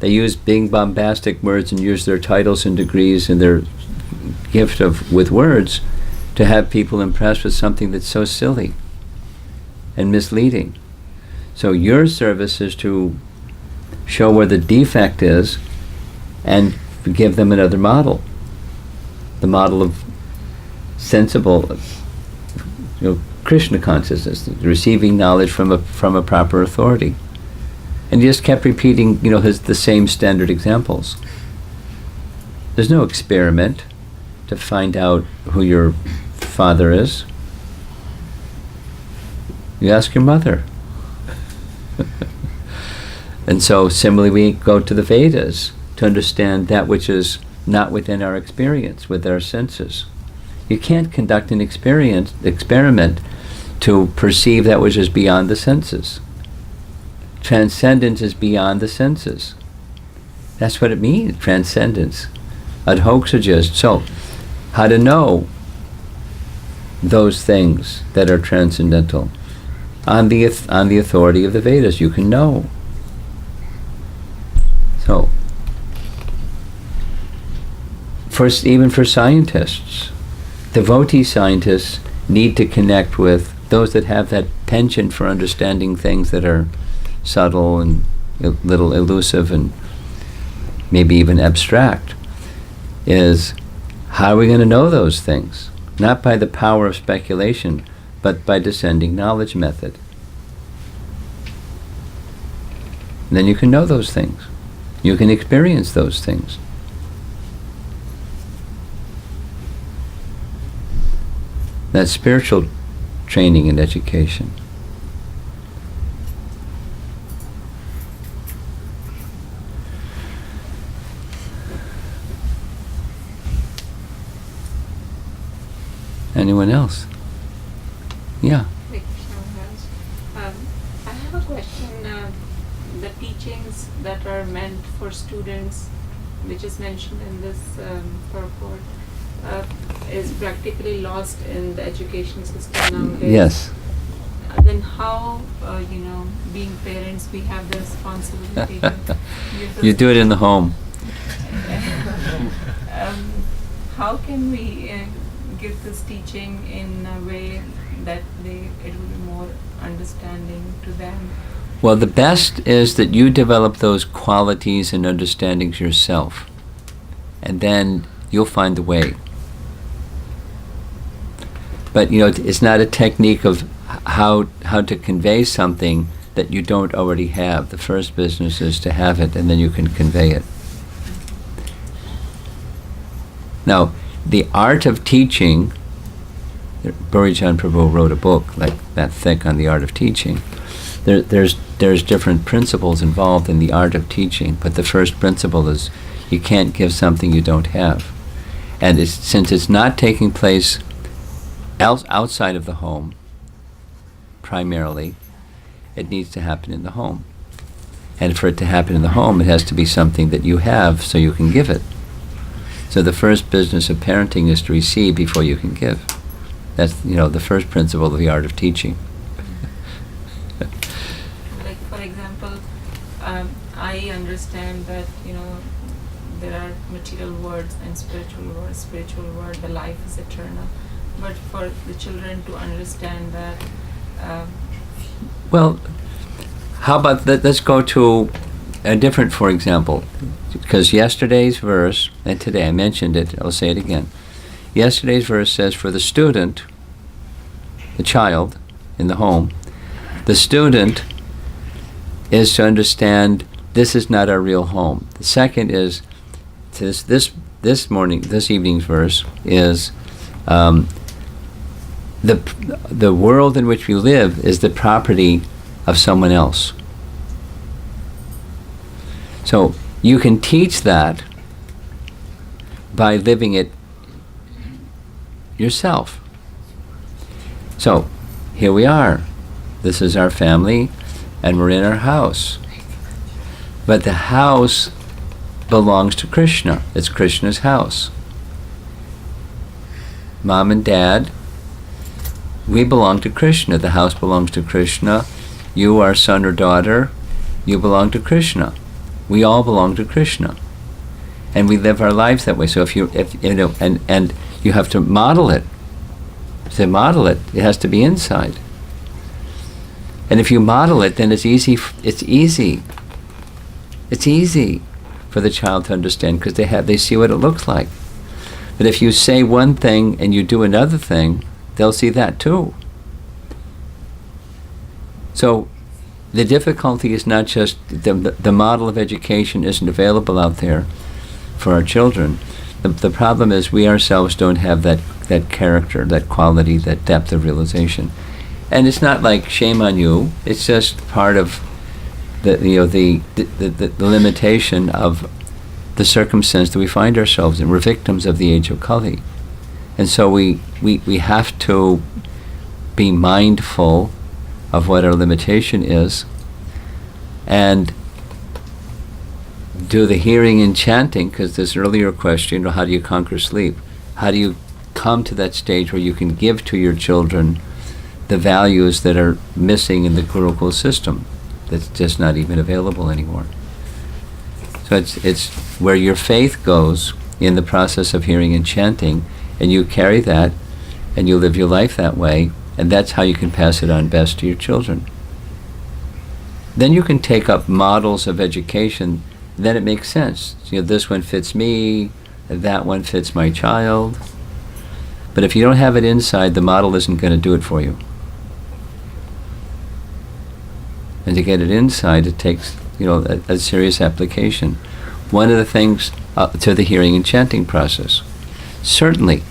They use big bombastic words and use their titles and degrees and their gift with words to have people impressed with something that's so silly and misleading. So your service is to show where the defect is and give them another model. The model of sensible, Krishna consciousness, receiving knowledge from a proper authority. And he just kept repeating, the same standard examples. There's no experiment to find out who your father is. You ask your mother. And so similarly we go to the Vedas to understand that which is not within our experience, with our senses. You can't conduct an experiment to perceive that which is beyond the senses. Transcendence is beyond the senses. That's what it means, transcendence. Adhoksajast. So, how to know those things that are transcendental? On the authority of the Vedas, you can know. So, even for scientists, devotee scientists need to connect with those that have that penchant for understanding things that are subtle and a little elusive and maybe even abstract. Is how are we going to know those things? Not by the power of speculation, but by descending knowledge method. And then you can know those things. You can experience those things. That's spiritual training and education. Anyone else? Yeah. I have a question. The teachings that are meant for students, which is mentioned in this purport, is practically lost in the education system nowadays. Yes. Then how, being parents, we have the responsibility to give You this- do it in the home. How can we give this teaching in a way that it will be more understanding to them? Well, the best is that you develop those qualities and understandings yourself, and then you'll find the way. But it's not a technique of how to convey something that you don't already have. The first business is to have it, and then you can convey it. Now, the art of teaching, Burijan Prabhu wrote a book like that thick on the art of teaching. There's different principles involved in the art of teaching, but the first principle is you can't give something you don't have. And since it's not taking place outside of the home, primarily, it needs to happen in the home. And for it to happen in the home, it has to be something that you have so you can give it. So the first business of parenting is to receive before you can give. That's, the first principle of the art of teaching. Like, for example, I understand that, there are material words and spiritual words. Spiritual word, the life is eternal. But for the children to understand that, Well, how about let's go to a different, for example, because yesterday's verse, and today I mentioned it, I'll say it again. Yesterday's verse says, for the student, the child in the home, the student is to understand this is not our real home. The second is, this evening's verse is, the world in which we live is the property of someone else. So you can teach that by living it yourself. So here we are. This is our family, and we're in our house. But the house belongs to Krishna. It's Krishna's house. Mom and Dad, we belong to Krishna. The house belongs to Krishna. You are son or daughter. You belong to Krishna. We all belong to Krishna. And we live our lives that way. So if and you have to model it. To model it, it has to be inside. And if you model it, then it's easy for the child to understand, because they see what it looks like. But if you say one thing and you do another thing, they'll see that too. So the difficulty is not just the model of education isn't available out there for our children. The problem is we ourselves don't have that character, that quality, that depth of realization. And it's not like shame on you. It's just part of the limitation of the circumstance that we find ourselves in. We're victims of the age of Kali. And so we have to be mindful of what our limitation is and do the hearing and chanting, because this earlier question, how do you conquer sleep? How do you come to that stage where you can give to your children the values that are missing in the Gurukul system, that's just not even available anymore? So it's where your faith goes in the process of hearing and chanting, and you carry that and you live your life that way, and that's how you can pass it on best to your children. Then you can take up models of education, then it makes sense. This one fits me, that one fits my child. But if you don't have it inside, the model isn't going to do it for you. And to get it inside, it takes a serious application. One of the things to the hearing and chanting process, certainly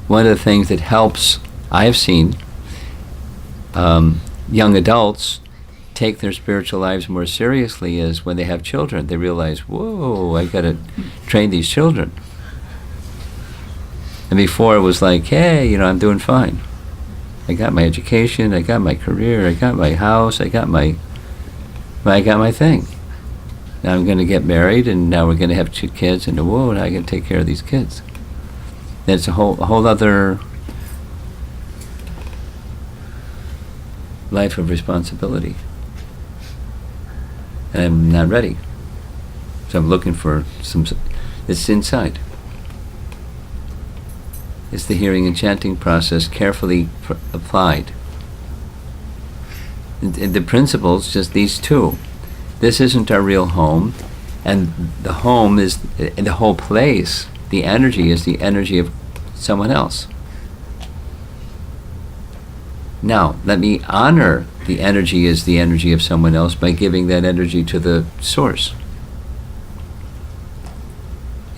one of the things that helps, I have seen young adults take their spiritual lives more seriously is when they have children. They realize, whoa, I got to train these children. And before it was like, hey, I'm doing fine. I got my education, I got my career, I got my house, I got my thing. Now I'm going to get married, and now we're going to have 2 kids, and whoa, now I got to take care of these kids. That's a whole other life of responsibility. And I'm not ready. So I'm looking for it's inside. It's the hearing and chanting process carefully applied. And the principles, just these two. This isn't our real home, and the home is, the whole place, the energy is the energy of someone else. Now, let me honor the energy as the energy of someone else by giving that energy to the source.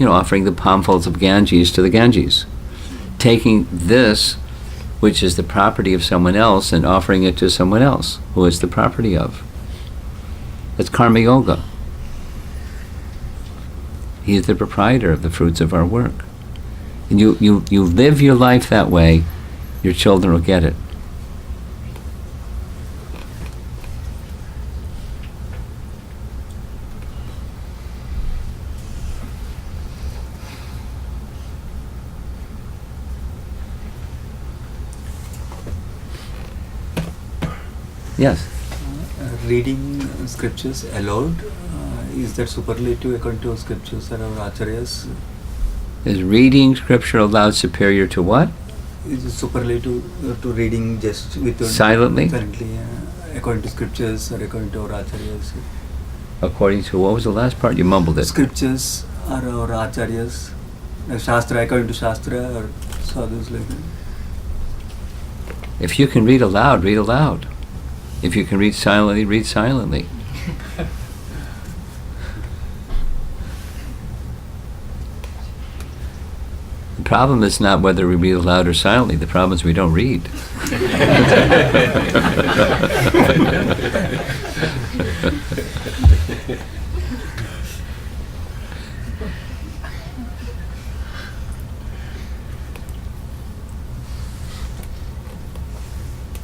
Offering the palmfuls of Ganges to the Ganges. Taking this, which is the property of someone else, and offering it to someone else, who is the property of. That's karma yoga. He is the proprietor of the fruits of our work. And you live your life that way, your children will get it. Yes. Reading scriptures aloud, is that superlative according to scriptures or our acharyas? Is reading scripture aloud superior to what? Is it superlative to reading just with silently? Silently, according to scriptures or according to our acharyas? According to, what was the last part? You mumbled it. Scriptures are our acharyas, like Shastra, according to Shastra or sadhus like that. If you can read aloud, read aloud. If you can read silently, read silently. The problem is not whether we read aloud or silently. The problem is we don't read.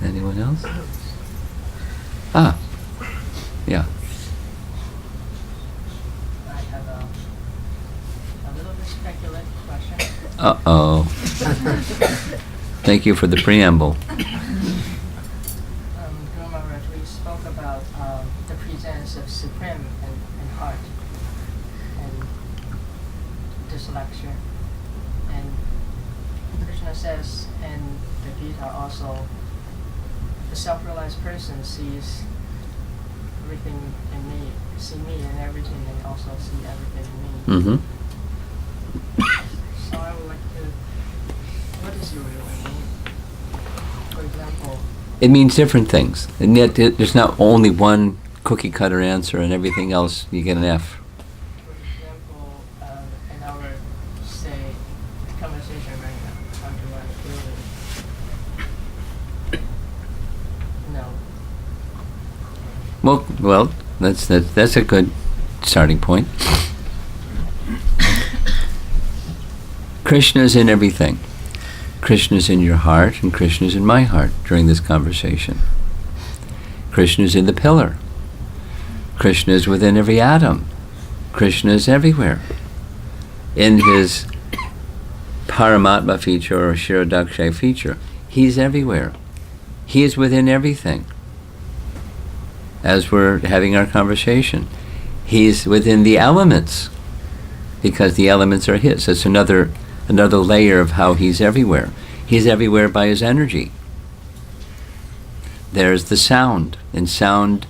Anyone else? Ah, yeah. I have a little bit speculative question. Uh-oh. Thank you for the preamble. Guru Maharaj, we spoke about the presence of Supreme in heart and this lecture. And Krishna says in the Gita also, the self-realized person sees everything in me, see me in everything, and also see everything in me. Mm-hmm. So I would like to, what does it really mean? For example, It means different things. And yet there's not only one cookie cutter answer and everything else you get an F. for example, in our, say, conversation right now, how do I feel? No. Well, that's a good starting point. Krishna's in everything. Krishna's in your heart, and Krishna's in my heart during this conversation. Krishna's in the pillar. Krishna is within every atom. Krishna is everywhere. In his Paramatma feature or Shirodakshay feature, he's everywhere. He is within everything. As we're having our conversation, he's within the elements because the elements are his. That's another layer of how he's everywhere. He's everywhere by his energy. There's the sound, and sound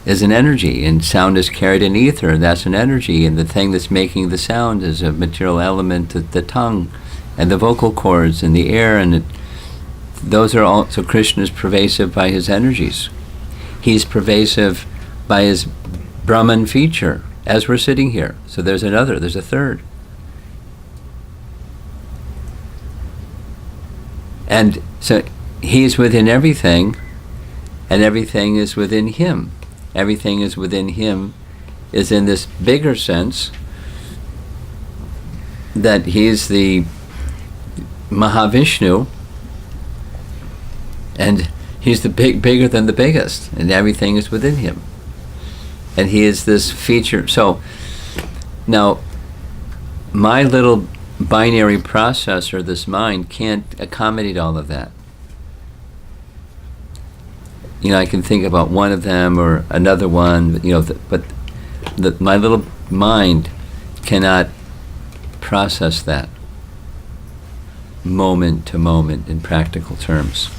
is an energy, and sound is carried in ether, and that's an energy, and the thing that's making the sound is a material element, the tongue, and the vocal cords, and the air, and those are all. So Krishna is pervasive by his energies. He's pervasive by his Brahman feature, as we're sitting here. So there's a third. And so he's within everything, and everything is within him. Everything is within him is in this bigger sense that he's the Mahavishnu, and he's the bigger than the biggest, and everything is within him. And he is this feature. So now my little binary processor, this mind, can't accommodate all of that. I can think about one of them or another one, but my little mind cannot process that moment to moment in practical terms.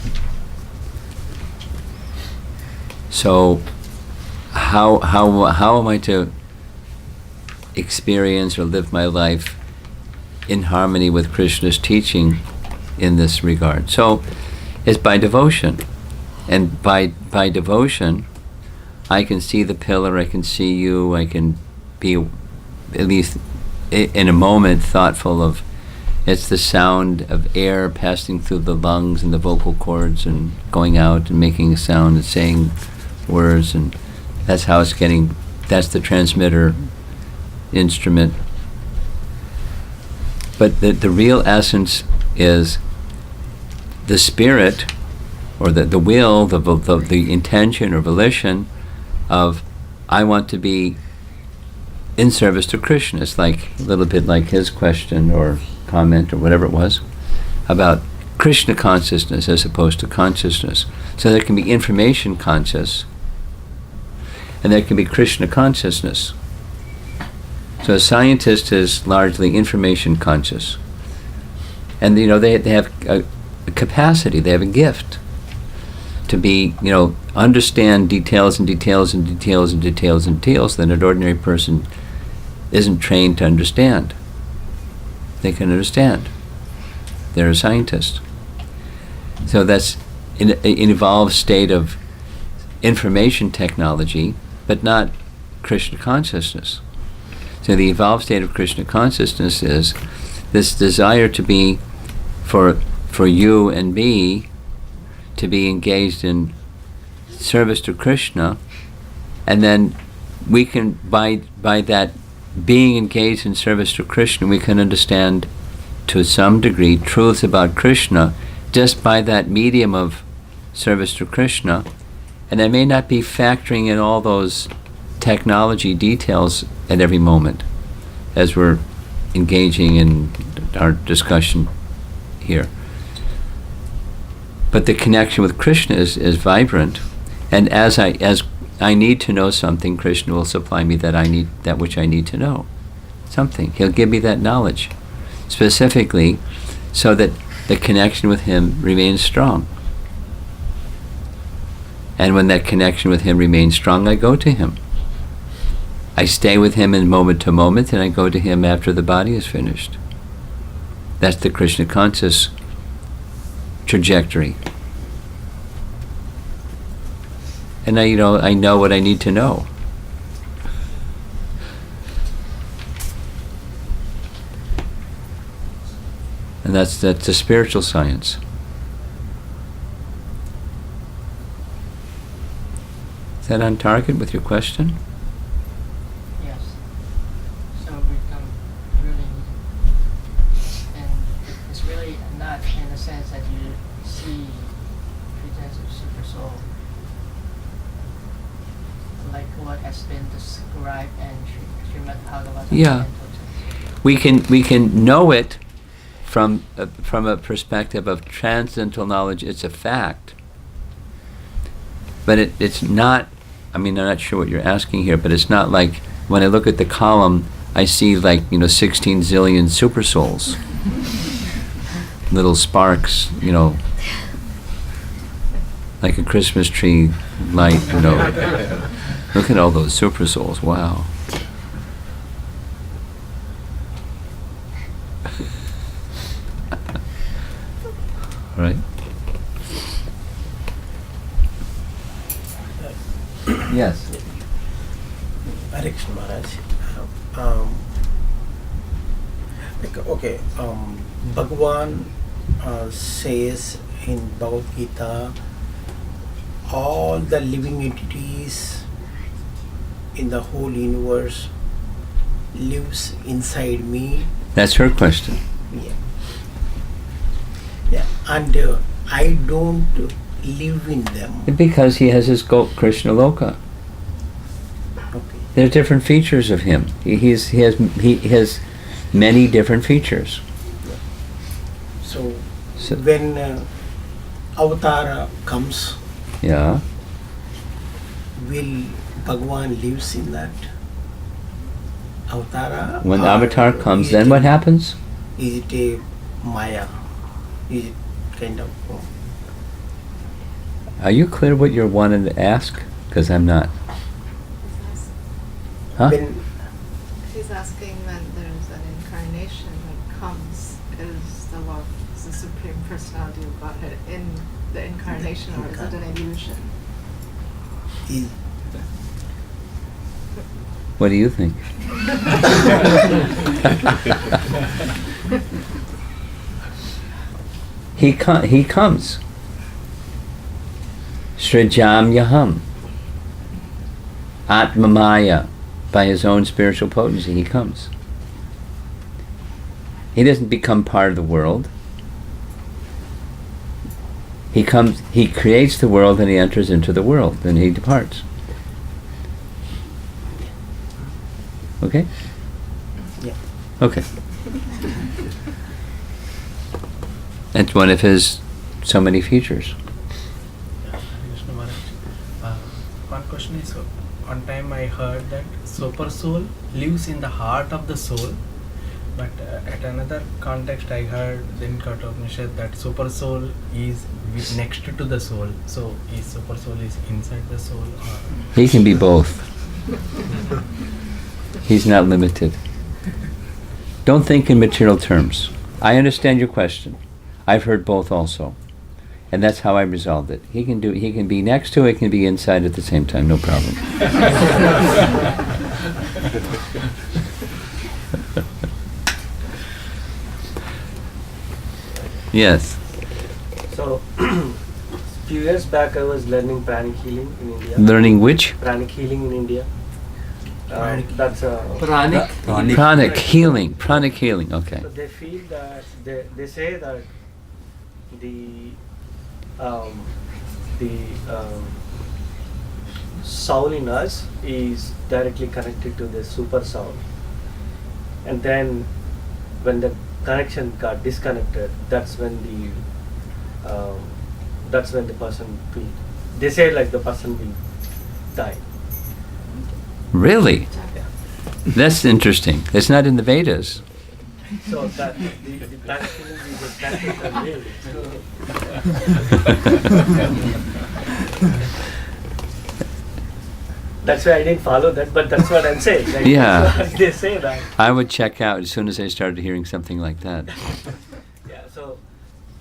So how am I to experience or live my life in harmony with Krishna's teaching in this regard? So it's by devotion. And by devotion, I can see the pillar, I can see you, I can be at least in a moment thoughtful of it's the sound of air passing through the lungs and the vocal cords and going out and making a sound and saying words, and that's how it's getting, that's the transmitter instrument. But the real essence is the spirit, or the will, the intention or volition of, I want to be in service to Krishna. It's like a little bit like his question or comment or whatever it was about Krishna consciousness as opposed to consciousness. So there can be information conscious and there can be Krishna consciousness. So a scientist is largely information conscious. And they have a capacity, they have a gift to be, understand details and details and details and details and details that an ordinary person isn't trained to understand. They can understand. They're a scientist. So that's an evolved state of information technology, but not Krishna consciousness. So the evolved state of Krishna consciousness is this desire to be, for you and me, to be engaged in service to Krishna, and then we can, by that being engaged in service to Krishna, we can understand to some degree truths about Krishna just by that medium of service to Krishna, and I may not be factoring in all those technology details at every moment as we're engaging in our discussion here. But the connection with Krishna is vibrant, and as I need to know something, Krishna will supply me that which I need to know. Something. He'll give me that knowledge, specifically, so that the connection with him remains strong. And when that connection with him remains strong, I go to him. I stay with him in moment to moment, and I go to him after the body is finished. That's the Krishna conscious trajectory. And I know what I need to know. And that's a spiritual science. Is that on target with your question? Yes. So we become really, and it's really not in the sense that you see presence of super soul, like what has been described in Srimad Bhagavatam. Yeah. We can know it from a perspective of transcendental knowledge. It's a fact, but it's not. I mean, I'm not sure what you're asking here, but it's not like when I look at the column, I see 16 zillion super souls, little sparks, like a Christmas tree light, Look at all those super souls. Wow. All right. Yes. Hare Krishna Maharaj. Bhagavan says in Bhagavad Gita, all the living entities in the whole universe lives inside me. That's her question. Yeah. And I don't live in them. Because he has his Krishna Loka. Okay. There are different features of him. He has many different features. So So, when Avatara comes, yeah. will Bhagwan lives in that Avatara? When the or avatar comes, is then it what happens? Is it a Maya? Is it kind of... Are you clear what you're wanting to ask? Because I'm not. Huh? When She's asking when there's an incarnation that comes, is the Lord, is the Supreme Personality of Godhead in the incarnation, or is it an illusion? is What do you think? He comes. Srijam Yaham. Atmamaya. By his own spiritual potency, he comes. He doesn't become part of the world. He comes, he creates the world and he enters into the world, then he departs. Okay? Yeah. Okay. That's one of his so many features. Krishna Maharaj. One question is, one time I heard that super soul lives in the heart of the soul, but at another context I heard in Kathopanishad that super soul is next to the soul. So is super soul is inside the soul, or He can be both. He's not limited. Don't think in material terms. I understand your question. I've heard both also. And that's how I resolved it. He can be next to it, can be inside at the same time, no problem. Yes. So, few years back I was learning pranic healing in India. Learning which? Pranic healing in India. That's Pranic. Pranic healing. Pranic healing, okay. So they feel that they say that the soul in us is directly connected to the super soul, and then when the connection got disconnected, that's when the person will, they say like the person will die. Really? That's interesting. It's not in the Vedas. So that the pranic healing is a practical way. That's why I didn't follow that, but that's what I'm saying. Like, Yeah. they say that. I would check out as soon as I started hearing something like that. Yeah, so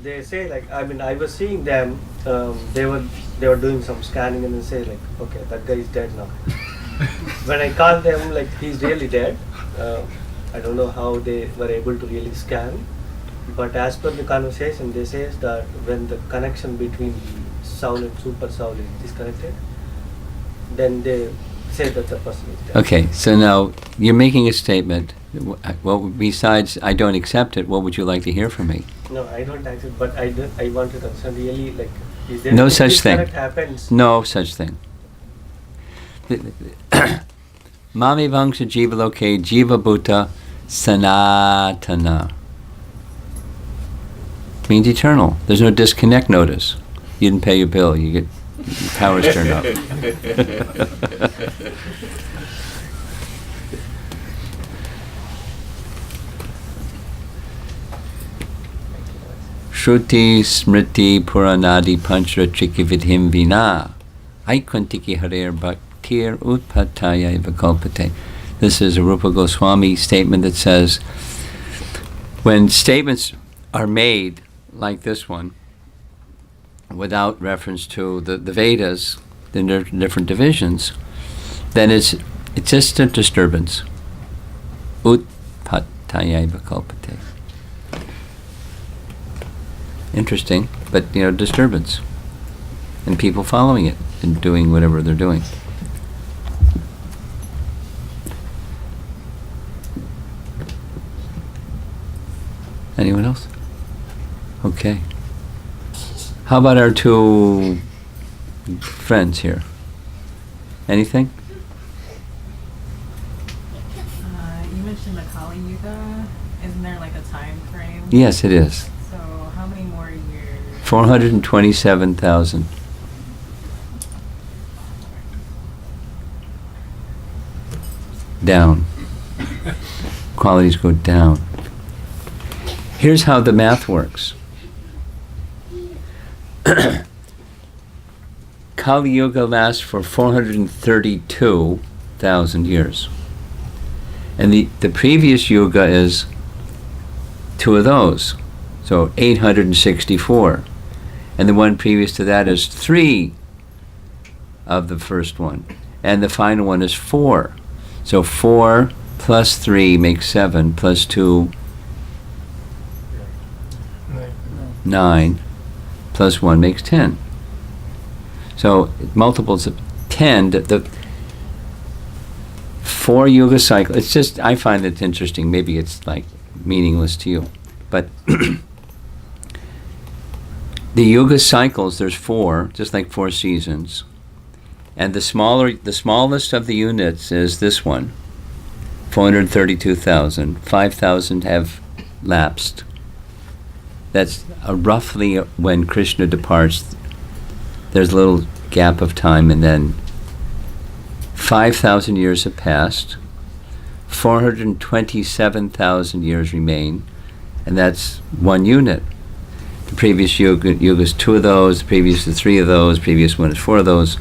they say like, I mean, I was seeing them. They were doing some scanning and they say like, okay, that guy is dead now. When I called them, like he's really dead. I don't know how they were able to really scan, but as per the conversation, they say that when the connection between the soul and super soul is disconnected, then they say that the person is dead. Okay, so now you're making a statement. Well, besides I don't accept it, what would you like to hear from me? No, I don't accept, but I wanted to understand really like, is there No if such thing. disconnect happens? No such thing. Mami Vangsha Jiva Loke Jiva Bhuta Sanatana. Means eternal. There's no disconnect notice. You didn't pay your bill, you get your powers turned off. Shruti Smriti Puranadi Panchra Trikividhim Vina Aikantiki Harer Bhaktir Utpataya Vikalpate. This is a Rupa Goswami statement that says, when statements are made like this one, without reference to the Vedas, the different divisions, then it's just a disturbance. Utpataya Vikalpate. Interesting, but disturbance. And people following it and doing whatever they're doing. Anyone else? Okay. How about our two friends here? Anything? You mentioned the Kali Yuga. Isn't there like a time frame? Yes, it is. So 427,000. Down. Qualities go down. Here's how the math works. Kali Yuga lasts for 432,000 years. And the previous yuga is 2 of those. So 864. And the one previous to that is 3 of the first one. And the final one is 4. So 4 plus 3 makes 7, plus 2, 9, plus 1 makes 10. So multiples of 10, the 4 yuga cycle, it's just, I find it interesting. Maybe it's like meaningless to you. But the yuga cycles, there's 4, just like 4 seasons. And the smallest of the units is this one, 432,000. 5,000 have lapsed. That's roughly when Krishna departs. There's a little gap of time, and then 5,000 years have passed. 427,000 years remain, and that's 1 unit. The previous yuga is 2 of those, the previous is 3 of those, the previous one is 4 of those.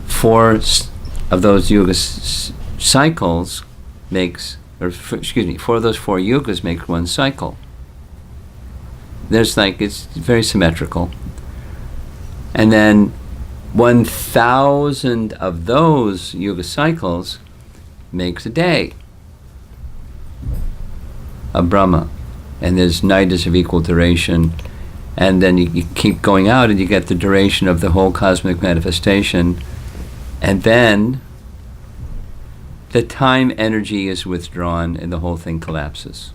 4 of those yuga cycles makes, 4 of those 4 yugas make 1 cycle. There's it's very symmetrical. And then 1,000 of those yuga cycles makes a day, a Brahma. And there's night is of equal duration. And then you keep going out and you get the duration of the whole cosmic manifestation. And then the time energy is withdrawn and the whole thing collapses.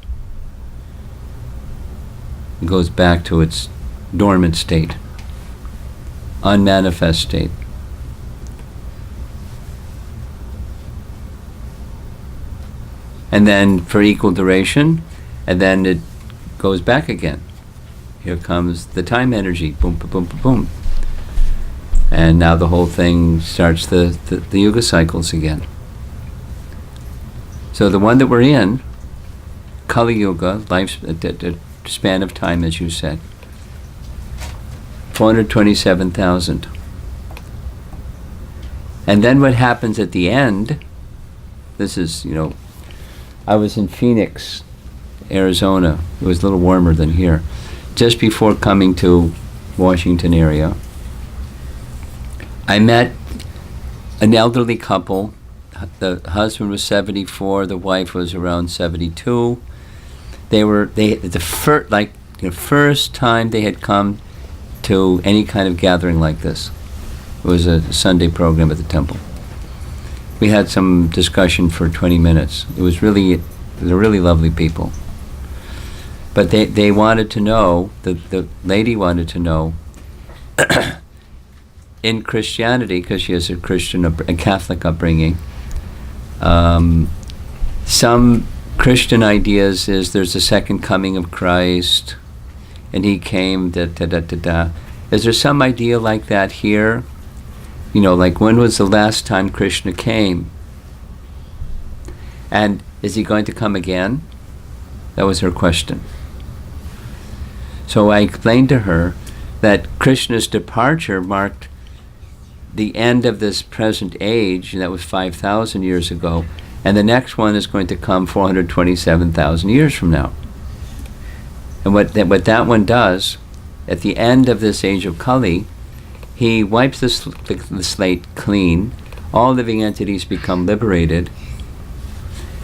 It goes back to its dormant state, unmanifest state. And then for equal duration, and then it goes back again. Here comes the time energy, boom, boom, boom, boom, boom. And now the whole thing starts the yuga cycles again. So the one that we're in, Kali Yuga, span of time, as you said, 427,000. And then what happens at the end, this is, I was in Phoenix, Arizona. It was a little warmer than here. Just before coming to Washington area, I met an elderly couple. The husband was 74, the wife was around 72. The first time they had come to any kind of gathering like this. It was a Sunday program at the temple. We had some discussion for 20 minutes. They're really lovely people. But they wanted to know, the lady wanted to know, in Christianity, because she has a Catholic upbringing, some Christian ideas is there's a second coming of Christ, and he came, da-da-da-da-da. Is there some idea like that here? Like when was the last time Krishna came? And is he going to come again? That was her question. So I explained to her that Krishna's departure marked the end of this present age, and that was 5,000 years ago, and the next one is going to come 427,000 years from now. And what that one does, at the end of this age of Kali, he wipes the slate clean, all living entities become liberated,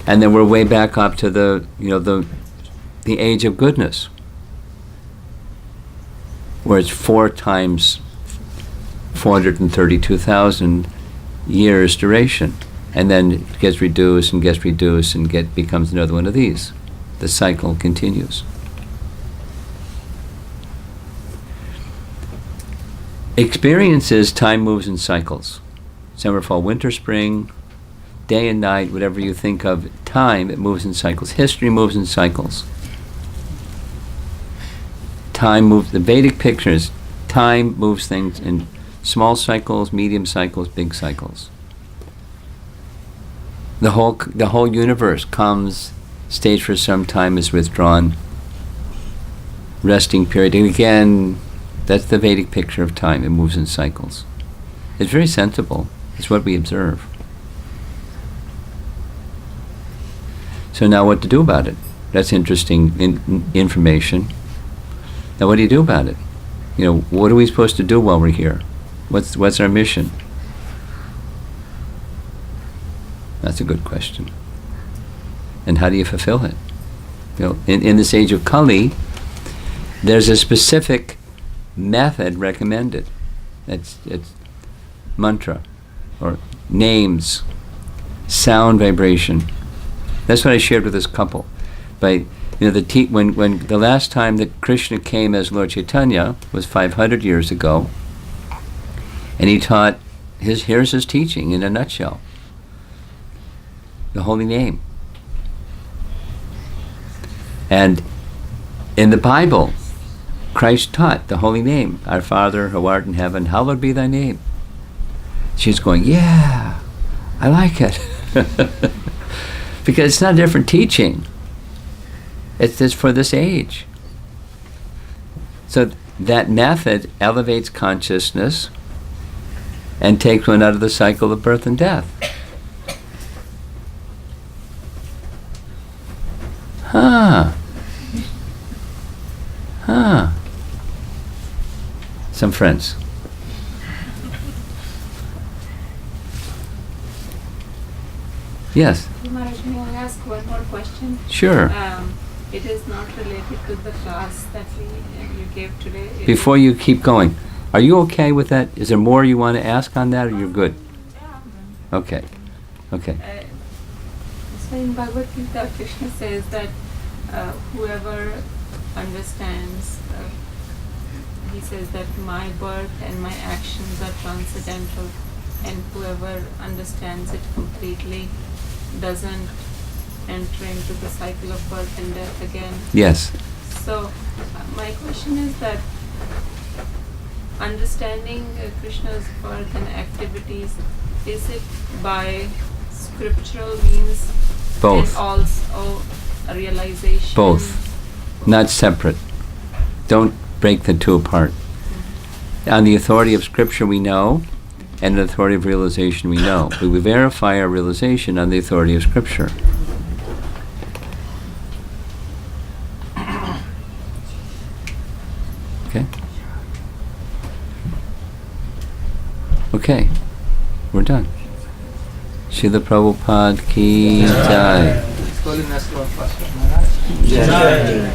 and then we're way back up to the age of goodness, where it's 4 times 432,000 years duration, and then it gets reduced and gets reduced and becomes another one of these. The cycle continues. Experiences, time moves in cycles. Summer, fall, winter, spring, day and night, whatever you think of time, it moves in cycles. History moves in cycles. the Vedic picture is time moves things in small cycles, medium cycles, big cycles. The whole universe comes, stays for some time, is withdrawn, resting period. And again, that's the Vedic picture of time. It moves in cycles. It's very sensible. It's what we observe. So now what to do about it? That's interesting information. Now what do you do about it? You know, what are we supposed to do while we're here? What's our mission? That's a good question. And how do you fulfill it? You know, in this age of Kali, there's a specific method recommended. It's mantra, or names, sound vibration. That's what I shared with this couple. By when the last time that Krishna came as Lord Chaitanya was 500 years ago, and he taught here's his teaching in a nutshell. The holy name. And in the Bible, Christ taught the holy name. Our Father who art in heaven, hallowed be thy name. She's going, yeah, I like it. Because it's not a different teaching. It's just for this age. So that method elevates consciousness and takes one out of the cycle of birth and death. Some friends. Yes. Maharaj, may I ask one more question? Sure. It is not related to the class that you gave today. Before you keep going, are you okay with that? Is there more you want to ask on that, or you're good? Yeah. Okay. Okay. So in Bhagavad Gita, Krishna says that whoever understands, he says that my birth and my actions are transcendental, and whoever understands it completely doesn't enter into the cycle of birth and death again. Yes. So my question is that understanding Krishna's birth and activities, is it by scriptural means? Both. And also a realization? Both. Not separate. Don't break the two apart. On the authority of Scripture we know, and the authority of realization we know. But we verify our realization on the authority of Scripture. Okay? Okay. We're done. Srila Prabhupada ki jai. Holiness Lord Pastor Maharaj. Jai.